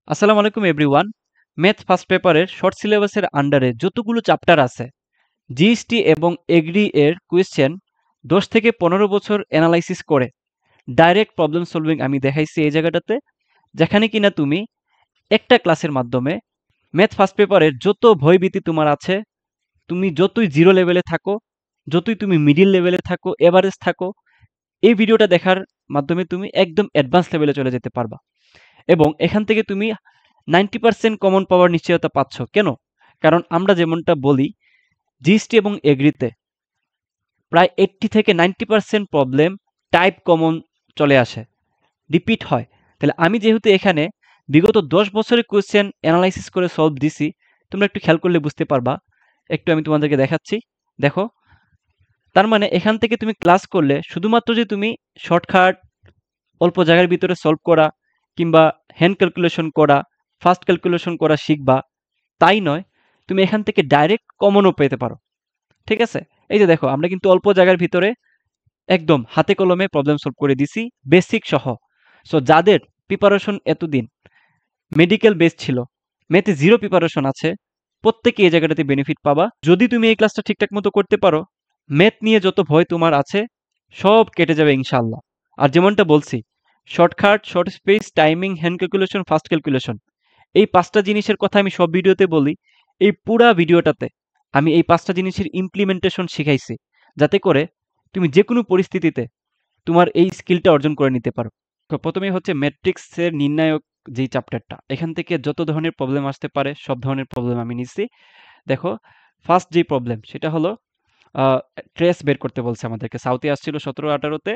আসসালামু আলাইকুম everyone. Math first পেপারের শর্ট সিলেবাসের আন্ডারে যতগুলো চ্যাপ্টার আছে, জিএসটি এবং এগ্রি এর কোয়েশ্চেন 10 থেকে 15 বছর অ্যানালাইসিস করে ডাইরেক্ট প্রবলেম সলভিং আমি দেখাইছি এই জায়গাটাতে, যেখানে কিনা তুমি একটা ক্লাসের মাধ্যমে ম্যাথ ফার্স্ট পেপারের যত ভয়ভীতি তোমার আছে, তুমি যতই জিরো লেভেলে থাকো, যতই তুমি মিডিল লেভেলে থাকো, এভারেজ থাকো, এই ভিডিওটা দেখার মাধ্যমে তুমি একদম অ্যাডভান্স লেভেলে চলে যেতে পারবা। এবং এখান থেকে তুমি 90% কমন পাওয়ার নিশ্চয়তা পাচ্ছ। কেন? কারণ আমরা যেমনটা বলি, জিএসটি এবং এগ্রিতে প্রায় 80 থেকে 90% প্রবলেম টাইপ কমন চলে আসে, রিপিট হয়। তাহলে আমি যেহেতু এখানে বিগত 10 বছরের কোয়েশ্চেন অ্যানালাইসিস করে সলভ দিছি, তোমরা একটু খেয়াল করলে বুঝতে পারবা। একটু আমি তোমাদেরকে দেখাচ্ছি, দেখো। তার মানে এখান থেকে তুমি ক্লাস করলে শুধুমাত্র যে তুমি শর্টকাট অল্প জায়গার ভিতরে সলভ করা কিংবা হ্যান্ড ক্যালকুলেশন করা, ফাস্ট ক্যালকুলেশন করা শিখবা তাই নয়, তুমি এখান থেকে ডাইরেক্ট কমনও পেতে পারো। ঠিক আছে? এই যে দেখো, আমরা কিন্তু অল্প জায়গার ভিতরে একদম হাতে কলমে প্রবলেম সলভ করে দিছি, বেসিক সহ। সো যাদের প্রিপারেশন এতদিন মেডিকেল বেস ছিল, ম্যাথে জিরো প্রিপারেশন আছে, প্রত্যেকে এই জায়গাটাতে বেনিফিট পাবা যদি তুমি এই ক্লাসটা ঠিকঠাক মতো করতে পারো। ম্যাথ নিয়ে যত ভয় তোমার আছে সব কেটে যাবে ইনশাআল্লাহ। আর যেমনটা বলছি, shortcut, short space, timing, hand calculation, fast calculation, এই 5টা জিনিসের কথা আমি সব ভিডিওতে বলি। এই পুরা ভিডিওটাতে আমি এই 5টা জিনিসের ইমপ্লিমেন্টেশন শিখাইছি, যাতে করে তুমি যে কোনো পরিস্থিতিতে তোমার এই স্কিলটা অর্জন করে নিতে পারো। তো প্রথমেই হচ্ছে ম্যাট্রিক্সের নির্ণায়ক যেই চ্যাপ্টারটা, এখান থেকে যত ধরনের প্রবলেম আসতে পারে সব ধরনের প্রবলেম আমি নিচ্ছি। দেখো, ফার্স্ট যে প্রবলেম সেটা হলো ট্রেস বের করতে বলছে আমাদেরকে, সাউথে আসছিল 17-18-তে।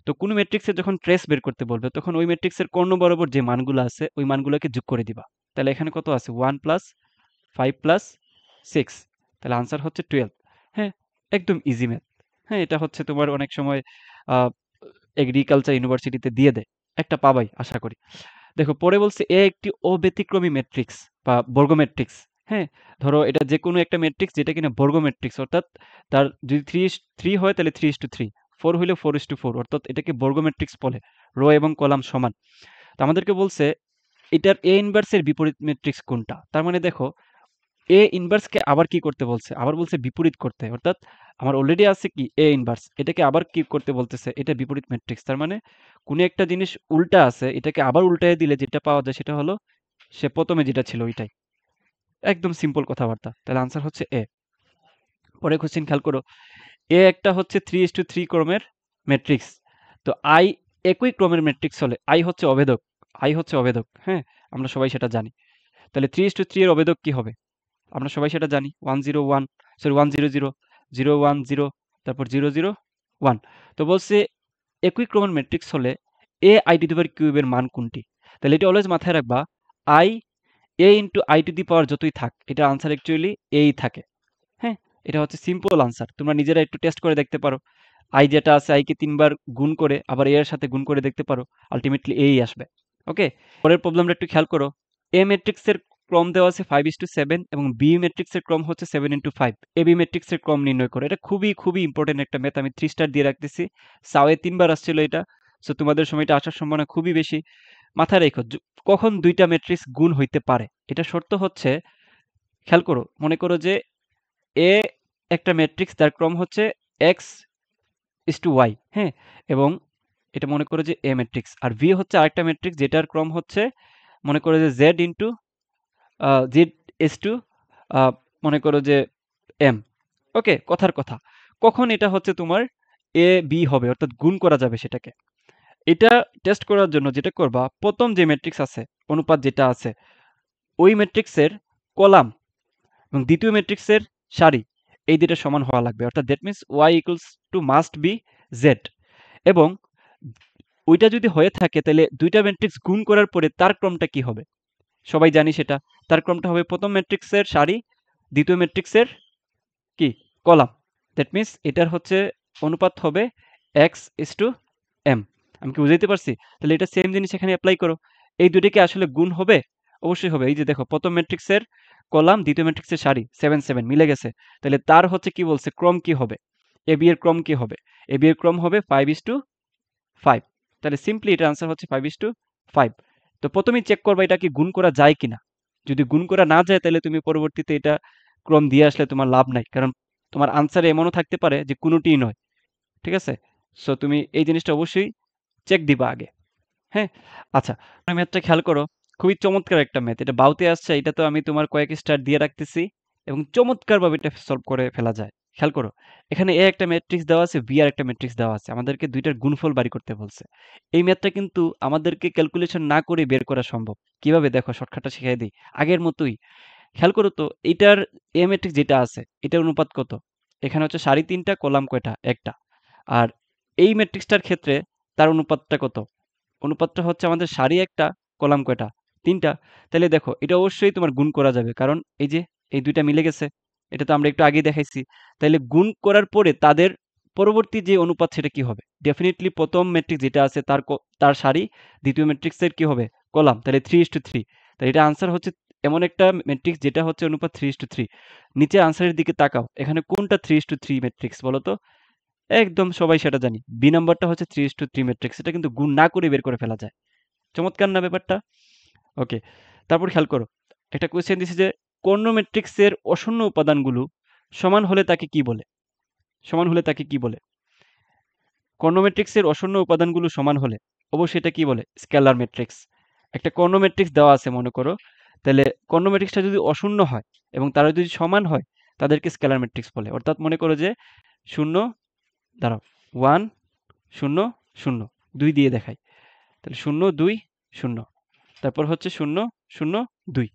তো কোনো ম্যাট্রিক্সের যখন ট্রেস বের করতে বলবে, তখন ওই ম্যাট্রিক্সের কর্ণ বরাবর যে মানগুলো আছে ওই মানগুলোকে যোগ করে দিবা। তাহলে এখানে কত আছে? 1 প্লাস 5 প্লাস 6, তাহলে আনসার হচ্ছে 12। হ্যাঁ, একদম ইজি ম্যাথ। হ্যাঁ, এটা হচ্ছে তোমার অনেক সময় এগ্রিকালচার ইউনিভার্সিটিতে দিয়ে দেয়, একটা পাবাই আশা করি। দেখো, পরে বলছে এ একটি অব্যতিক্রমী ম্যাট্রিক্স বা বর্গ ম্যাট্রিক্স। হ্যাঁ, ধরো এটা যে কোনো একটা ম্যাট্রিক্স যেটা কিনা বর্গ ম্যাট্রিক্স, অর্থাৎ তার যদি 3 হয় তাহলে 3:3, 4 হইলে 4:4, অর্থাৎ এটাকে বর্গ ম্যাট্রিক্স বলে, রো এবং কলাম সমান। তো আমাদেরকে বলছে এটার এ ইনভার্সের বিপরীত ম্যাট্রিক্স কোনটা। তার মানে দেখো, এ ইনভার্সকে আবার কি করতে বলছে? আবার বলছে বিপরীত করতে, অর্থাৎ আমার অলরেডি আছে কি এ ইনভার্স, এটাকে আবার কি করতে বলতেছে? এটা বিপরীত ম্যাট্রিক্স। তার মানে কোনো একটা জিনিস উল্টা আছে, এটাকে আবার উল্টায় দিলে যেটা পাওয়া যায় সেটা হলো সে প্রথমে যেটা ছিল ওইটাই। একদম সিম্পল কথাবার্তা। তাহলে আনসার হচ্ছে এ। পরে কোশ্চেন খেয়াল করো, এ একটা হচ্ছে 3:3 ক্রমের ম্যাট্রিক্স। তো আই একই ক্রমের ম্যাট্রিক্স হলে আই হচ্ছে অভেদক, আই হচ্ছে অভেদক। হ্যাঁ, আমরা সবাই সেটা জানি। তাহলে 3:3 এর অভেদক কি হবে? আমরা সবাই সেটা জানি, 101, সরি 100, 010, তারপর 001। তো বলছে একই ক্রমের ম্যাট্রিক্স হলে এ আই টু দি পাওয়ার কিউবের মান কোনটি? তাহলে এটা অলওয়েজ মাথায় রাখবা, I A into I to the power যতই থাক, এটা আনসার অ্যাকচুয়ালি এই থাকে। হ্যাঁ, এটা হচ্ছে সিম্পল আনসার, তোমরা নিজেরা একটু টেস্ট করে দেখতে পারো। আই যেটা আছে, আইকে 3 বার গুণ করে আবার এ এর সাথে গুণ করে দেখতে পারো, আলটিমেটলি এই আসবে। ওকে, পরের প্রবলেমটা একটু খেয়াল করো। এ ম্যাট্রিক্সের ক্রম দেওয়া আছে 5:7 এবং বি ম্যাট্রিক্সের ক্রম হচ্ছে 7:5। এ বি ম্যাট্রিক্সের ক্রম নির্ণয় করো। এটা খুবই খুবই ইম্পর্টেন্ট একটা ম্যাথ, আমি 3 স্টার দিয়ে রাখতেছি। সাওয়ে 3 বার আসছিল এটা, সো তোমাদের সময় এটা আসার সম্ভাবনা খুবই বেশি। মাথায় রেখো কখন দুইটা ম্যাট্রিক্স গুণ হইতে পারে, এটা শর্ত হচ্ছে, খেয়াল করো, মনে করো যে এ একটা ম্যাট্রিক্স, তার ক্রম হচ্ছে এক্স ইস টু ওয়াই। হ্যাঁ, এবং এটা মনে করো যে এ ম্যাট্রিক্স, আর ভি হচ্ছে আরেকটা ম্যাট্রিক্স যেটার ক্রম হচ্ছে, মনে করো যে Z into Z S two, মনে করো যে এম। ওকে, কথার কথা, কখন এটা হচ্ছে তোমার এ বি হবে, অর্থাৎ গুণ করা যাবে সেটাকে। এটা টেস্ট করার জন্য যেটা করবা, প্রথম যে ম্যাট্রিক্স আছে, অনুপাত যেটা আছে, ওই ম্যাট্রিক্সের কলাম এবং দ্বিতীয় ম্যাট্রিক্সের সারি, এই দুটো সমান হওয়া লাগবে, অর্থাৎ that means Y equals to must be Z. এবং ওইটা যদি হয়ে থাকে তাহলে দুইটা ম্যাট্রিক্স গুণ করার পরে তার ক্রমটা কি হবে? সবাই জানি সেটা। তার ক্রমটা হবে প্রথম ম্যাট্রিক্সের সারি, দ্বিতীয় ম্যাট্রিক্সের কি, কলাম। দ্যাট মিনস এটার হচ্ছে অনুপাত হবে এক্স ইস টু এম। আমি কি বুঝাইতে পারছি? তাহলে এটা সেম জিনিস এখানে অ্যাপ্লাই করো। এই দুটো কি আসলে গুণ হবে? অবশ্যই হবে। এই যে দেখো, প্রথম ম্যাট্রিক্সের কলাম, দ্বিতীয় ম্যাট্রিক্সের সারি, 7 মিলে গেছে। তাহলে তার হচ্ছে কি বলছে, ক্রম কি হবে? এ বি এর ক্রম কি হবে? এ বি এর ক্রম হবে 5:5। তাহলে সিম্পলি এটার আনসার হচ্ছে 5:5। তো প্রথমেই চেক করবা এটা কি গুণ করা যায় কিনা। যদি গুণ করা না যায় তাহলে তুমি পরবর্তীতে এটা ক্রম দিয়ে আসলে তোমার লাভ নাই, কারণ তোমার আনসারে এমনও থাকতে পারে যে কোনোটিই নয়। ঠিক আছে? সো তুমি এই জিনিসটা অবশ্যই চেক দিবা আগে। হ্যাঁ? আচ্ছা, ম্যাথটা খেয়াল করো। খুবই চমৎকার একটা ম্যাথ। এটা বাউতে আসছে, এটা তো আমি তোমার কয়েক স্টার দিয়ে রাখতেছি এবং চমৎকারভাবে এটা সলভ করে ফেলা যায়। খেয়াল করো। এখানে A একটা ম্যাট্রিক্স দেওয়া আছে, B আর একটা ম্যাট্রিক্স দেওয়া আছে। আমাদেরকে ২ টার গুণফল বাড়ি করতে বলছে। এই ম্যাথটা কিন্তু আমাদেরকে ক্যালকুলেশন না করে বের করা সম্ভব। কিভাবে দেখো শর্টকাটটা শিখাই দেই। আগের মতোই। খেয়াল করো তো এইটার A ম্যাট্রিক্স যেটা আছে, এটার অনুপাত কত? এখানে হচ্ছে সারি ৩ টা, কলাম কয়টা? ১ টা। আর এই ম্যাট্রিক্সটার ক্ষেত্রে তার অনুপাতটা কত? অনুপাতটা হচ্ছে আমাদের সারি ১ টা, কলাম কয়টা? ৩ টা। তাইলে দেখো এটা অবশ্যই তোমার গুণ করা যাবে। কারণ এই যে এই ২ টা মিলে গেছে। এটা তো আমরা একটু আগেই দেখাইছি। তাইলে গুণ করার পরে তাদের পরবর্তী যে অনুপাত সেটা কি হবে? ডেফিনিটলি ১ম ম্যাট্রিক্স যেটা আছে তার সারি, ২য় ম্যাট্রিক্সের কি হবে? কলাম। তাহলে 3:3। তাহলে এটা আনসার হচ্ছে এমন একটা ম্যাট্রিক্স যেটা হচ্ছে অনুপাত 3:3। নিচে আনসারের দিকে তাকাও। এখানে কোনটা 3:3 ম্যাট্রিক্স বলো তো? একদম সবাই সেটা জানি। বি নাম্বারটা হচ্ছে 3:3 ম্যাট্রিক্স। এটা কিন্তু গুণ না করে বের করে ফেলা যায়। চমৎকার না ব্যাপারটা? ওকে। তারপর খেয়াল করো। একটা কোয়েশ্চেন দিছে যে কর্ণ ম্যাট্রিক্সের অশূন্য উপাদানগুলো সমান হলে তাকে কি বলে? সমান হলে তাকে কি বলে? কর্ণ ম্যাট্রিক্সের অশূন্য উপাদানগুলো সমান হলে অবশ্যই এটা কি বলে? Scalar matrix. একটা কর্ণ ম্যাট্রিক্স দেওয়া আছে মনে করো। তাহলে কর্ণ ম্যাট্রিক্সটা যদি অশূন্য হয় এবং তারা যদি সমান হয় তাদেরকে স্কেলার ম্যাট্রিক্স বলে। অর্থাৎ মনে করো যে 0 দাঁড়াও 1 0 0 2 দিয়ে দেখাই। তাহলে 0 2 0 তারপর হচ্ছে 0 0 2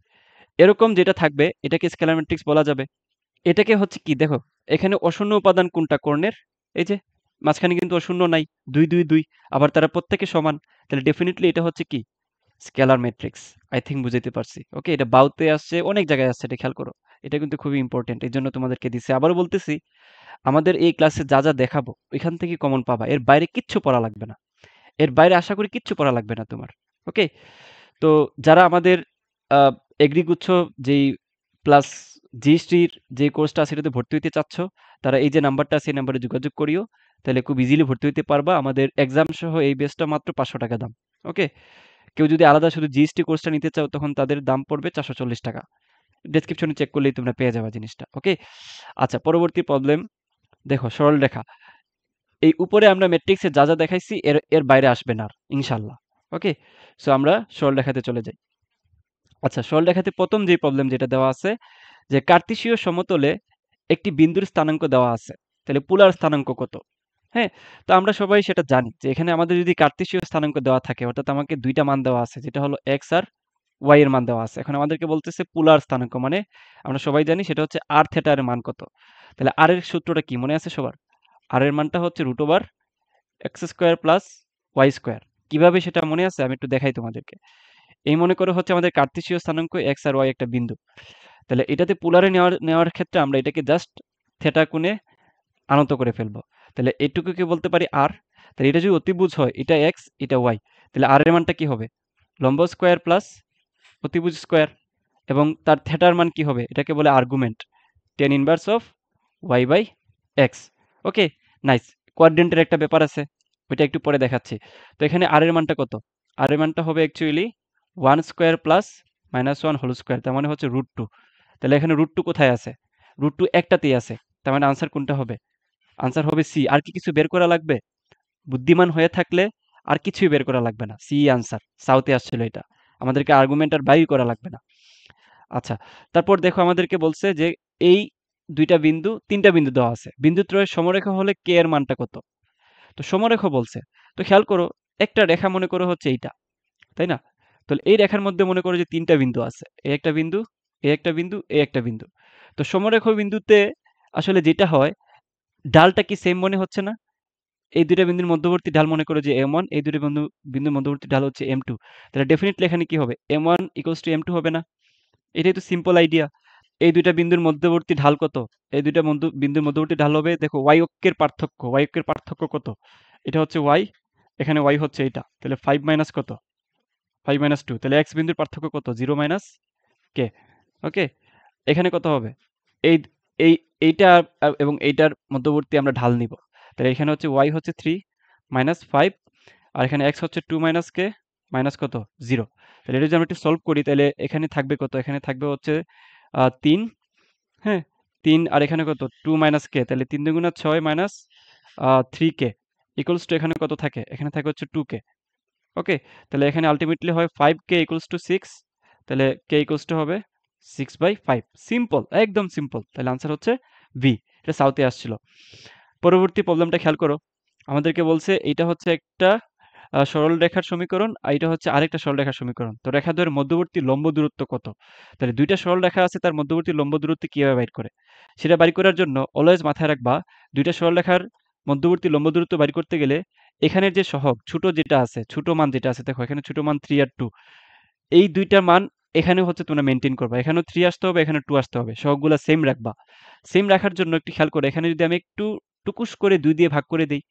এরকম যেটা থাকবে এটাকে স্কেলার ম্যাট্রিক্স বলা যাবে। এটাকে হচ্ছে কি দেখো, এখানে অশূন্য উপাদান কোনটা কর্ণের? এই যে মাঝখানে কিন্তু অশূন্য নাই। 2 2 2 আবার তারা প্রত্যেকে সমান। তাহলে ডেফিনিটলি এটা হচ্ছে কি? Scalar matrix. আই থিংক বুঝাইতে পারছি। ওকে, এটা বাউতে আসছে, অনেক জায়গায় আসছে, এটা খেয়াল করো। এটা কিন্তু খুবই ইম্পর্টেন্ট। এজন্য তোমাদেরকে দিছি। আবারও বলতেছি, আমাদের এই ক্লাসে যা যা দেখাবো ওইখান থেকে কমন পাবা। এর বাইরে কিচ্ছু পড়া লাগবে না। এর বাইরে আশা করি কিচ্ছু পড়া লাগবে না তোমার। ওকে? তো যারা আমাদের এগ্রিগুচ্ছ যেই প্লাস জিএসটির যে কোর্সটা আছে সেটাতে ভর্তি হইতে চাচ্ছ, তারা এই যে নাম্বারটা আছে এই নাম্বারে যোগাযোগ করিও। তাহলে খুব ইজিলি ভর্তি হইতে পারবা। আমাদের এক্সাম সহ এই বেসটা মাত্র ৫০০ টাকা দাম। ওকে? কেউ যদি আলাদা শুধু জিএসটি কোর্সটা নিতে চাও তখন তাদের দাম পড়বে ৪৪০ টাকা। ডেসক্রিপশনে চেক করলেই তোমরা পেয়ে যাবা জিনিসটা। ওকে? আচ্ছা, পরবর্তী প্রবলেম দেখো, সরলরেখা। এই উপরে আমরা ম্যাট্রিক্সে যা যা দেখাইছি এর এর বাইরে আসবে না আর, ইনশাল্লাহ। ওকে? সো আমরা সরলরেখাতে চলে যাই। আচ্ছা, সরলরেখাতে প্রথম যে প্রবলেম যেটা দেওয়া আছে যে কার্তেশীয় সমতলে একটি বিন্দুর স্থানাঙ্ক দেওয়া আছে। তাহলে পোলার স্থানাঙ্ক কত? হ্যাঁ? তো আমরা সবাই সেটা জানি যে এখানে আমাদের যদি কার্তেশীয় স্থানাঙ্ক দেওয়া থাকে, অর্থাৎ আমাকে ২ টা মান দেওয়া আছে যেটা হলো x আর y এর মান দেওয়া আছে। এখন আমাদেরকে বলতেছে পোলার স্থানাঙ্ক, মানে আমরা সবাই জানি সেটা হচ্ছে r থিটা এর মান কত। তাহলে r এর সূত্রটা কি মনে আছে সবার? r এর মানটা হচ্ছে √x² + y²। কিভাবে সেটা মনে আছে? আমি একটু দেখাই তোমাদেরকে। এই মনে করে হচ্ছে আমাদের কার্তেশীয় স্থানাঙ্ক x আর y একটা বিন্দু। তাহলে এটাতে পোলারে নেওয়ার ক্ষেত্রে আমরা এটাকে জাস্ট থিটা কোণে আনত করে ফেলবো। তাহলে এটুকুকে বলতে পারি r। তাহলে এটা যদি অতিভুজ হয়, এটা x এটা y, তাহলে r এর মানটা কি হবে? লম্ব স্কয়ার প্লাস অতিভুজ স্কয়ার, এবং তার থিটার মান কি হবে? এটাকে বলে argument tan inverse of y by x। Okay, nice. কোয়াড্রেন্টের একটা ব্যাপার আছে, ওইটা একটু পরে দেখাচ্ছি। তো এখানে r এর মানটা কত? r এর মানটা হবে actually 1 square plus -1 whole square, তার মানে হচ্ছে √2। তাহলে এখানে √2 কোথায় আছে? √2 একটাতেই আছে। তার মানে আনসার কোনটা হবে? আনসার হবে সি। আর কি কিছু বের করা লাগবে? বুদ্ধিমান হয়ে থাকলে আর কিছুই বের করা লাগবে না। C answer. সাউথে আসছিল এটা। আমাদেরকে আর্গুমেন্ট আর বাইর করা লাগবে না। আচ্ছা, তারপর দেখো আমাদেরকে বলছে যে এই ২ টা বিন্দু ৩ টা বিন্দু দেওয়া আছে। বিন্দুত্রয়ের সমরেখা হলে কে এর মানটা কত? তো সমরেখা বলছে। তো খেয়াল করো, একটা রেখা মনে করো হচ্ছে এইটা। তাই না? তাহলে এই রেখার মধ্যে মনে করো যে ৩ টা বিন্দু আছে। এই একটা বিন্দু, এই একটা বিন্দু, এই একটা বিন্দু। তো সমরেখ বিন্দুতে আসলে যেটা হয়, ঢালটা কি সেম মনে হচ্ছে না? এই ২ টা বিন্দুর মধ্যবর্তী ঢাল মনে করো যে m1, এই ২ টা বিন্দুর মধ্যবর্তী ঢাল হচ্ছে m2। তাহলে ডেফিনিটলি এখানে কি হবে? m1 = m2 হবে না? এটাই তো সিম্পল আইডিয়া। এই ২ টা বিন্দুর মধ্যবর্তী ঢাল কত? এই ২ টা বিন্দুর মধ্যবর্তী ঢাল হবে, দেখো y অক্ষের পার্থক্য। y অক্ষের পার্থক্য কত? এটা হচ্ছে y, এখানে y হচ্ছে এইটা। তাহলে 5 মাইনাস কত? 5 মাইনাস 2। তাহলে x বিন্দুর পার্থক্য কত? 0 মাইনাস k। ওকে? এখানে কত হবে? এই এই এইটা এবং এইটার মধ্যবর্তী আমরা ঢাল নিব। তাহলে এখানে হচ্ছে y হচ্ছে 3 মাইনাস 5, আর এখানে x হচ্ছে 2 মাইনাস k, মাইনাস কত 0। তাহলে এটা যদি আমরা একটু সলভ করি তাহলে এখানে থাকবে কত, এখানে থাকবে হচ্ছে 3, হ্যাঁ 3 আর এখানে কত 2 মাইনাস কে, তাহলে 3 দুগুণা 6 মাইনাস 3k ইকুয়ালস টু এখানে কত থাকে, এখানে থাকে হচ্ছে 2k। ওকে, তাহলে এখানে আলটিমেটলি হয় 5k ইকুয়ালস টু 6, তাহলে k ইকুয়ালস টু হবে 6/5। সিম্পল, একদম সিম্পল। তাহলে আনসার হচ্ছে বি, এটা সাউথে আসছিল। পরবর্তী প্রবলেমটা খেয়াল করো, আমাদেরকে বলছে এইটা হচ্ছে একটা সরল রেখার সমীকরণ, আর এটা হচ্ছে আরেকটা সরল রেখার সমীকরণ। তো রেখাদ্বয়ের মধ্যবর্তী লম্ব দূরত্ব কত? তাহলে দুইটা সরল রেখা আছে, তার মধ্যবর্তী লম্ব দূরত্ব কিভাবে বাইর করে? সেটা বাইর করার জন্য অলওয়েজ মাথায় রাখবা, দুইটা সরল রেখার মধ্যবর্তী লম্ব দূরত্ব বাইর করতে গেলে এখানের যে সহগ ছোট যেটা আছে, ছোট মান যেটা আছে, দেখো এখানে ছোট মান 3 আর 2, এই দুইটা মান এখানে হচ্ছে তোমরা মেনটেন করবা। এখানেও 3 আসতে হবে, এখানে 2 আসতে হবে, সহগগুলা সেম রাখবা। সেম রাখার জন্য একটু খেয়াল করো, এখানে যদি আমি একটু টুকুস করে 2 দিয়ে ভাগ করে দেই,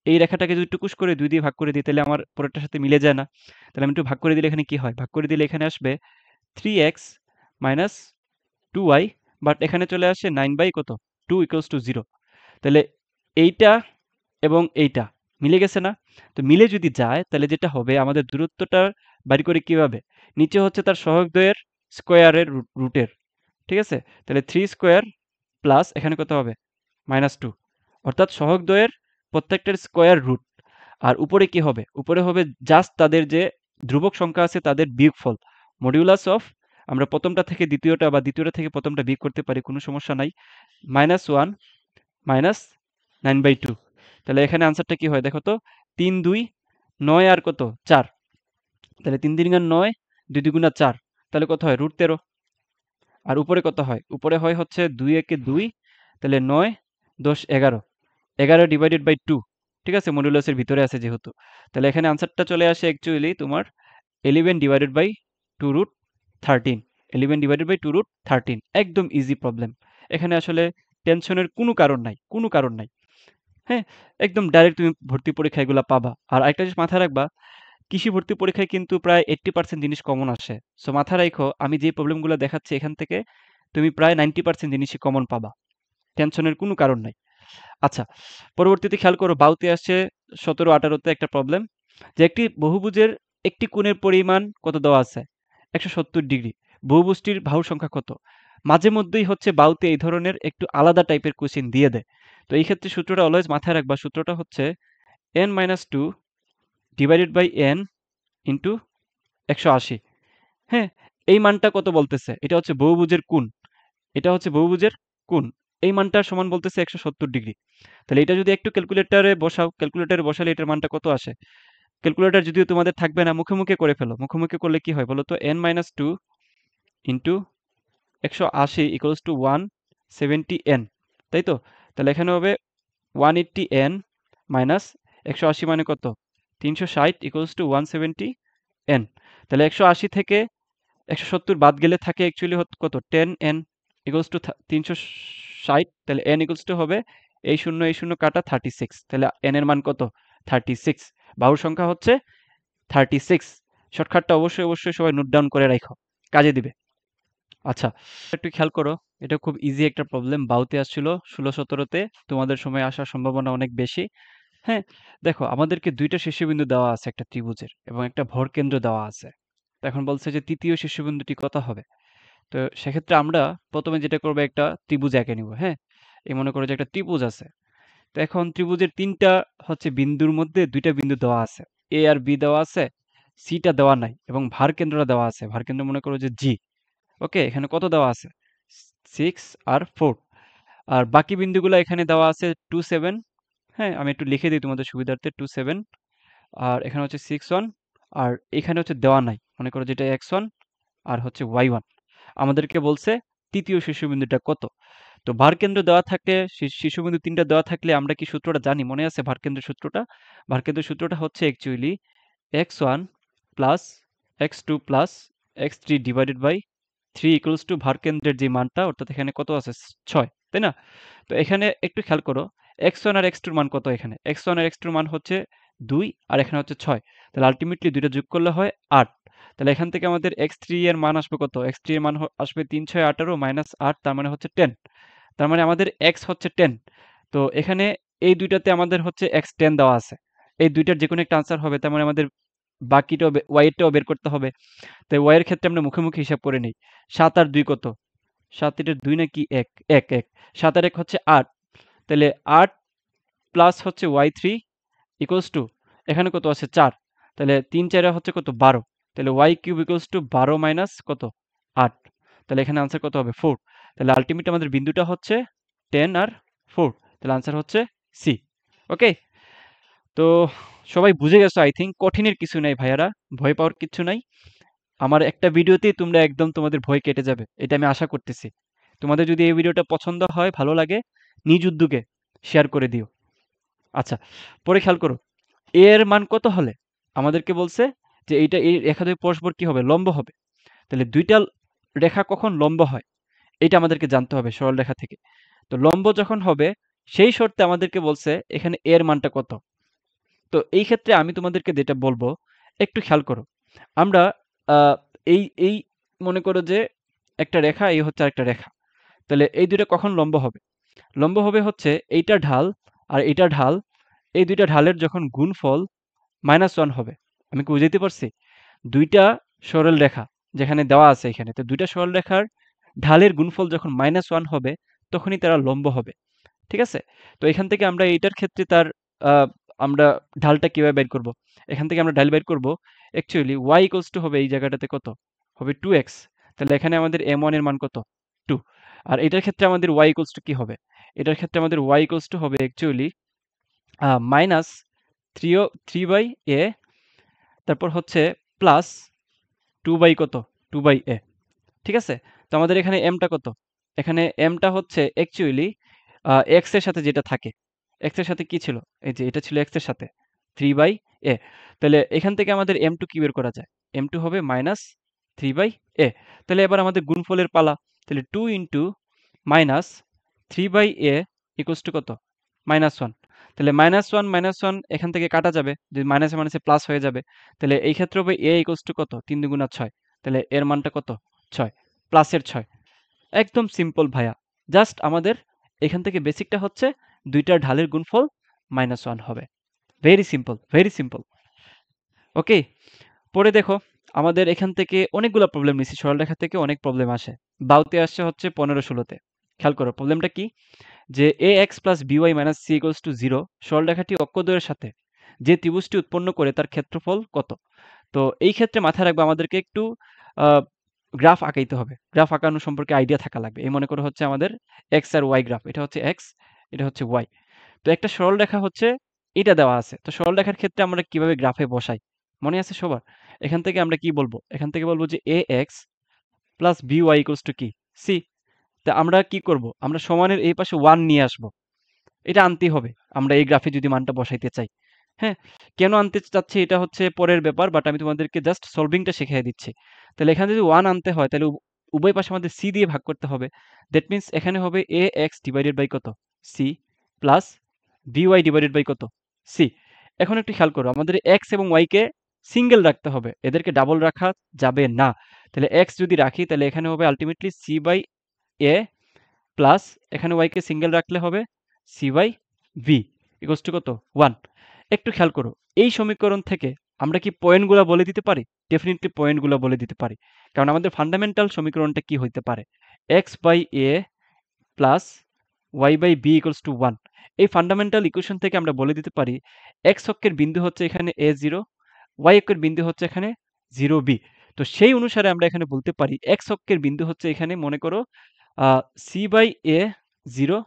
এই রেখাটাকে যদি টুকুস করে 2 দিয়ে ভাগ করে দিই তাহলে আমার পরেরটার সাথে মিলে যায় না। তাহলে আমি একটু ভাগ করে দিলে এখানে কি হয়? ভাগ করে দিলে এখানে আসবে 3x মাইনাস 2y, বাট এখানে চলে আসে 9 বাই কত 2 ইকুয়ালস টু 0। তাহলে এইটা এবং এইটা মিলে গেছে না? তো মিলে যদি যায় তাহলে যেটা হবে, আমাদের দূরত্বটা বাড়ি করে কিভাবে? নিচে হচ্ছে তার সহগদ্বয়ের স্কোয়ারের রুটের, ঠিক আছে? তাহলে 3 স্কোয়ার প্লাস এখানে কত হবে -2, অর্থাৎ সহগদ্বয়ের প্রত্যেকটার স্কোয়ার রুট। আর উপরে কি হবে? উপরে হবে জাস্ট তাদের যে ধ্রুবক সংখ্যা আছে তাদের বিয়োগফল, মডিউলাস অফ, আমরা প্রথমটা থেকে দ্বিতীয়টা বা দ্বিতীয়টা থেকে প্রথমটা বিয়োগ করতে পারি, কোনো সমস্যা নাই। -1 মাইনাস 9/2। তাহলে এখানে আনসারটা কি হয় দেখো তো, 3 2 9 আর কত 4, তাহলে 3 3 9, 2 2 4, তাহলে কত হয় √13। আর উপরে কত হয়? উপরে হয় হচ্ছে 2 একে 2, তাহলে 9 10 11, 11 ডিভাইডেড বাই 2, ঠিক আছে, মডুলাসের ভিতরে আছে যেহেতু। তাহলে এখানে আনসারটা চলে আসে অ্যাকচুয়ালি তোমার 11 ডিভাইডেড বাই 2√13, 11 ডিভাইডেড বাই 2√13। একদম ইজি প্রবলেম, এখানে আসলে টেনশনের কোনো কারণ নাই, কোনো কারণ নাই। হ্যাঁ, একদম ডাইরেক্ট তুমি ভর্তি পরীক্ষা এগুলা পাবা। আর আরেকটা জিনিস মাথায় রাখবা, কৃষি ভর্তি পরীক্ষায় কিন্তু প্রায় 80% জিনিস কমন আসে। সো মাথায় রাখো, আমি যে প্রবলেমগুলো দেখাচ্ছি এখান থেকে তুমি প্রায় 90% জিনিসই কমন পাবা, টেনশনের কোনো কারণ নাই। আচ্ছা, পরবর্তীতে খেয়াল করো, বাউতে আসছে 17-18তে একটা প্রবলেম, যে একটি বহুভুজের একটি কোণের পরিমাণ কত দেওয়া আছে 170 ডিগ্রি, বহুভুজটির বাহুর সংখ্যা কত? মাঝে মধ্যেই হচ্ছে বাউতে এই ধরনের একটু আলাদা টাইপের কোশ্চেন দিয়ে দেয়। তো এই ক্ষেত্রে সূত্রটা অলওয়েজ মাথায় রাখবা, সূত্রটা হচ্ছে n-2 divided by n into 180। হ্যাঁ, এই মানটা কত বলতেছে? এটা হচ্ছে বহুভুজের কোণ, এটা হচ্ছে বহুভুজের কোণ, এই মানটা সমান বলতেছে 170 ডিগ্রি। তাহলে এটা যদি একটু ক্যালকুলেটরে বসাও, ক্যালকুলেটরে বসালে এটার মানটা কত আসে? ক্যালকুলেটর যদিও তোমাদের থাকবে না, মুখে মুখে করে ফেলো। মুখে মুখে করলে কি হয় বলো তো, n-2 into 180 equals to 170n, তাই তো? তাহলে এখানে হবে 180n মাইনাস 180 মানে কত 360 ইকুয়ালস টু 170n। তাহলে 180 থেকে 170 বাদ গেলে থাকে অ্যাকচুয়ালি কত 10n ইকুয়ালস টু 360, তাহলে n ইকুয়ালস টু হবে এই শূন্য কাটা 36, তাহলে n এর মান কত 36, বাহুর সংখ্যা হচ্ছে 36। শর্টকাটটা অবশ্যই অবশ্যই সবাই নোট ডাউন করে রাখো, কাজে দিবে। আচ্ছা, একটু খেয়াল করো, এটা খুব ইজি একটা প্রবলেম, বাউতে আসছিল 16-17তে, তোমাদের সময় আসার সম্ভাবনা অনেক বেশি। হ্যাঁ, দেখো আমাদেরকে দুইটা শীর্ষবিন্দু দেওয়া আছে একটা ত্রিভুজের, এবং একটা ভরকেন্দ্র দেওয়া আছে। তো এখন বলছে যে তৃতীয় শীর্ষবিন্দুটি কত হবে? তো সেক্ষেত্রে আমরা প্রথমে যেটা করবো, একটা ত্রিভুজ এঁকে নিব। হ্যাঁ, এই মনে করো যে একটা ত্রিভুজ আছে। তো এখন ত্রিভুজের তিনটা হচ্ছে বিন্দুর মধ্যে দুইটা বিন্দু দেওয়া আছে, এ আর বি দেওয়া আছে, সিটা দেওয়া নাই, এবং ভার কেন্দ্রটা দেওয়া আছে। ভার কেন্দ্র মনে করো যে জি। ওকে, এখানে কত দেওয়া আছে 6 আর 4, আর বাকি বিন্দুগুলো এখানে দেওয়া আছে 2 7। হ্যাঁ, আমি একটু লিখে দিই তোমাদের সুবিধার্থে, 2 7, আর এখানে হচ্ছে 6 1, আর এখানে হচ্ছে দেওয়া নাই, মনে করো যেটা x1 আর হচ্ছে y1। আমাদেরকে বলছে তৃতীয় শীর্ষবিন্দুটা কত। তো ভারকেন্দ্র দেওয়া থাকলে, শীর্ষবিন্দু তিনটা দেওয়া থাকলে আমরা কি সূত্রটা জানি, মনে আছে ভারকেন্দ্রের সূত্রটা? ভারকেন্দ্রের সূত্রটা হচ্ছে actually x1 plus x2 plus x3 divided by 3 equals to ভারকেন্দ্রের যে মানটা, অর্থাৎ এখানে কত আছে 6, তাই না? তো এখানে একটু খেয়াল করো, x1 আর x2 এর মান কত? এখানে x1 আর x2 এর মান হচ্ছে 2, আর এখানে হচ্ছে 6, তাহলে আলটিমেটলি দুইটা যোগ করলে হয় 8। তাহলে এখান থেকে আমাদের x3 এর মান আসবে কত? x3 এর মান আসবে 3 6 18 মাইনাস 8, তার মানে হচ্ছে 10। তার মানে আমাদের x হচ্ছে 10। তো এখানে এই দুইটাতে আমাদের হচ্ছে x 10 দেওয়া আছে, এই দুইটার যে কোনো একটা আনসার হবে। তার মানে আমাদের বাকিটাও ওয়াইয়েরটাও বের করতে হবে। তাই ওয়াইয়ের ক্ষেত্রে আমরা মুখে মুখে হিসাব করে নিই। ৭ আর ২ কত? ৭ এর ২ নাকি ১? ১, ১। ৭ আর ১ হচ্ছে ৮। তাহলে ৮ প্লাস হচ্ছে y3 ইকুয়ালস টু এখানে কত আছে ৪। তাহলে ৩ ৪ হচ্ছে কত ১২। তাহলে y cube equals to ১২ minus কত ৮। তাহলে এখানে আনসার কত হবে 4। তাহলে আলটিমেট আমাদের বিন্দুটা হচ্ছে 10 আর 4। তাহলে আনসার হচ্ছে সি। ওকে, তো সবাই বুঝে গেছো আই থিঙ্ক। কঠিনের কিছু নাই ভাইয়ারা, ভয় পাওয়ার কিছু নাই। আমার একটা ভিডিওতেই তোমরা একদম তোমাদের ভয় কেটে যাবে, এটা আমি আশা করতেছি। তোমাদের যদি এই ভিডিওটা পছন্দ হয়, ভালো লাগে, নিজ উদ্যোগে শেয়ার করে দিও। আচ্ছা, পরে খেয়াল করো, এ এর মান কত হলে আমাদেরকে বলছে যে এইটা এই রেখা দুই পরস্পর কি হবে, লম্ব হবে। তাহলে দুইটা রেখা কখন লম্ব হয় এটা আমাদেরকে জানতে হবে সরল রেখা থেকে। তো লম্ব যখন হবে সেই শর্তে আমাদেরকে বলছে এখানে এর মানটা কত। তো এই ক্ষেত্রে আমি তোমাদেরকে যেটা বলবো, একটু খেয়াল করো। আমরা আহ, এই এই মনে করো যে একটা রেখা, এই হচ্ছে আরেকটা রেখা। তাহলে এই দুইটা কখন লম্ব হবে? লম্ব হবে হচ্ছে এইটা ঢাল আর এইটা ঢাল, এই দুইটা ঢালের যখন গুণফল -1 হবে। আমি কি বুঝাইতে পারছি? দুইটা সরল রেখা যেখানে দেওয়া আছে এখানে, তো দুইটা সরল রেখার ঢালের গুণফল যখন -1 হবে তখনই তারা লম্ব হবে। ঠিক আছে? তো এখান থেকে আমরা এইটার ক্ষেত্রে তার আহ, আমরা ঢালটা কিভাবে বের করব? এখান থেকে আমরা ঢাল বের করব। অ্যাকচুয়ালি y ইকুয়ালস টু হবে এই জায়গাটাতে কত হবে 2x। তাহলে এখানে আমাদের m1 এর মান কত 2। আর এটার ক্ষেত্রে আমাদের y ইকুয়ালস টু কি হবে? এটার ক্ষেত্রে আমাদের y ইকুয়ালস টু হবে অ্যাকচুয়ালি মাইনাস থ্রি বাই এ, তারপর হচ্ছে প্লাস 2 বাই কত 2 বাই এ। ঠিক আছে? তো আমাদের এখানে এমটা কত? এখানে এমটা হচ্ছে অ্যাকচুয়ালি এক্স এর সাথে যেটা থাকে। এক্স এর সাথে কি ছিল? এই যে এটা ছিল এক্স এর সাথে 3 বাই এ। তাহলে এখান থেকে আমাদের এম টু কি বের করা যায়? এম টু হবে মাইনাস 3 বাই এ। তাহলে এবার আমাদের গুণফলের পালা। তাহলে 2 into minus 3 by A equals to কত? -1। তাহলে -1 এখান থেকে কাটা যাবে, যে মাইনাসে মাইনাসে প্লাস হয়ে যাবে। তাহলে এই ক্ষেত্রে হবে এ ইকুয়ালস টু কত? 3 দুগুণা 6। তাহলে এর মানটা কত? 6, প্লাসের 6। একদম সিম্পল ভাইয়া। জাস্ট আমাদের এখান থেকে বেসিকটা হচ্ছে দুইটার ঢালের গুণফল -1 হবে। Very simple, very simple. Okay, পরে দেখো, আমাদের এখান থেকে অনেকগুলো প্রবলেম নিছি, সরলরেখা থেকে অনেক প্রবলেম আসে। বাউতে আসছে হচ্ছে 15-16তে। খেয়াল করো প্রবলেমটা কি, যে ax plus by minus c equals to 0 সরলরেখাটি অক্ষদ্বয়ের সাথে যে ত্রিভুজটি উৎপন্ন করে তার ক্ষেত্রফল কত। তো এই ক্ষেত্রে মাথায় রাখবে আমাদেরকে একটু গ্রাফ আঁকাইতে হবে। গ্রাফ আঁকানো সম্পর্কে আইডিয়া থাকা লাগবে। এই মনে করো হচ্ছে আমাদের এক্স আর ওয়াই গ্রাফ, এটা হচ্ছে এক্স, এটা হচ্ছে ওয়াই। তো একটা সরলরেখা হচ্ছে এটা দেওয়া আছে। তো সরলরেখার ক্ষেত্রে আমরা কিভাবে গ্রাফে বসাই মনে আছে সবার? এখান থেকে আমরা কি বলবো? এখান থেকে বলবো যে A X plus B Y equals to কি সি। তা আমরা কি করব? আমরা সমানের এই পাশে 1 নিয়ে আসব। এটা আনতেই হবে আমরা এই গ্রাফে যদি মানটা বসাইতে চাই। হ্যাঁ, কেন আনতে চাচ্ছি এটা হচ্ছে পরের ব্যাপার, বাট আমি তোমাদেরকে জাস্ট সলভিংটা শিখিয়ে দিচ্ছি। তাহলে এখানে যদি 1 আনতে হয় তাহলে উভয় পাশে আমাদের সি দিয়ে ভাগ করতে হবে। দ্যাট মিন্স এখানে হবে এ এক্স ডিভাইডেড বাই কত C plus B Y divided by কত সি। এখন একটু খেয়াল করো, আমাদের এক্স এবং ওয়াই কে সিঙ্গেল রাখতে হবে, এদেরকে ডাবল রাখা যাবে না। তাহলে এক্স যদি রাখি তাহলে এখানে হবে ultimately C by A plus এখানে y কে সিঙ্গেল রাখলে হবে C by V equals to কত 1। একটু খেয়াল করো, এই সমীকরণ থেকে আমরা কি পয়েন্টগুলো বলে দিতে পারি? ডেফিনেটলি পয়েন্টগুলো বলে দিতে পারি, কারণ আমাদের ফান্ডামেন্টাল সমীকরণটা কি হইতে পারে? X by A plus Y by B equals to 1। এই ফান্ডামেন্টাল ইকুয়েশন থেকে আমরা বলে দিতে পারি এক্স অক্ষের বিন্দু হচ্ছে এখানে এ জিরো, ওয়াই অক্ষের বিন্দু হচ্ছে এখানে 0 বি। তো সেই অনুসারে আমরা এখানে বলতে পারি এক্স অক্ষের বিন্দু হচ্ছে এখানে মনে করো সি বাই এ 0,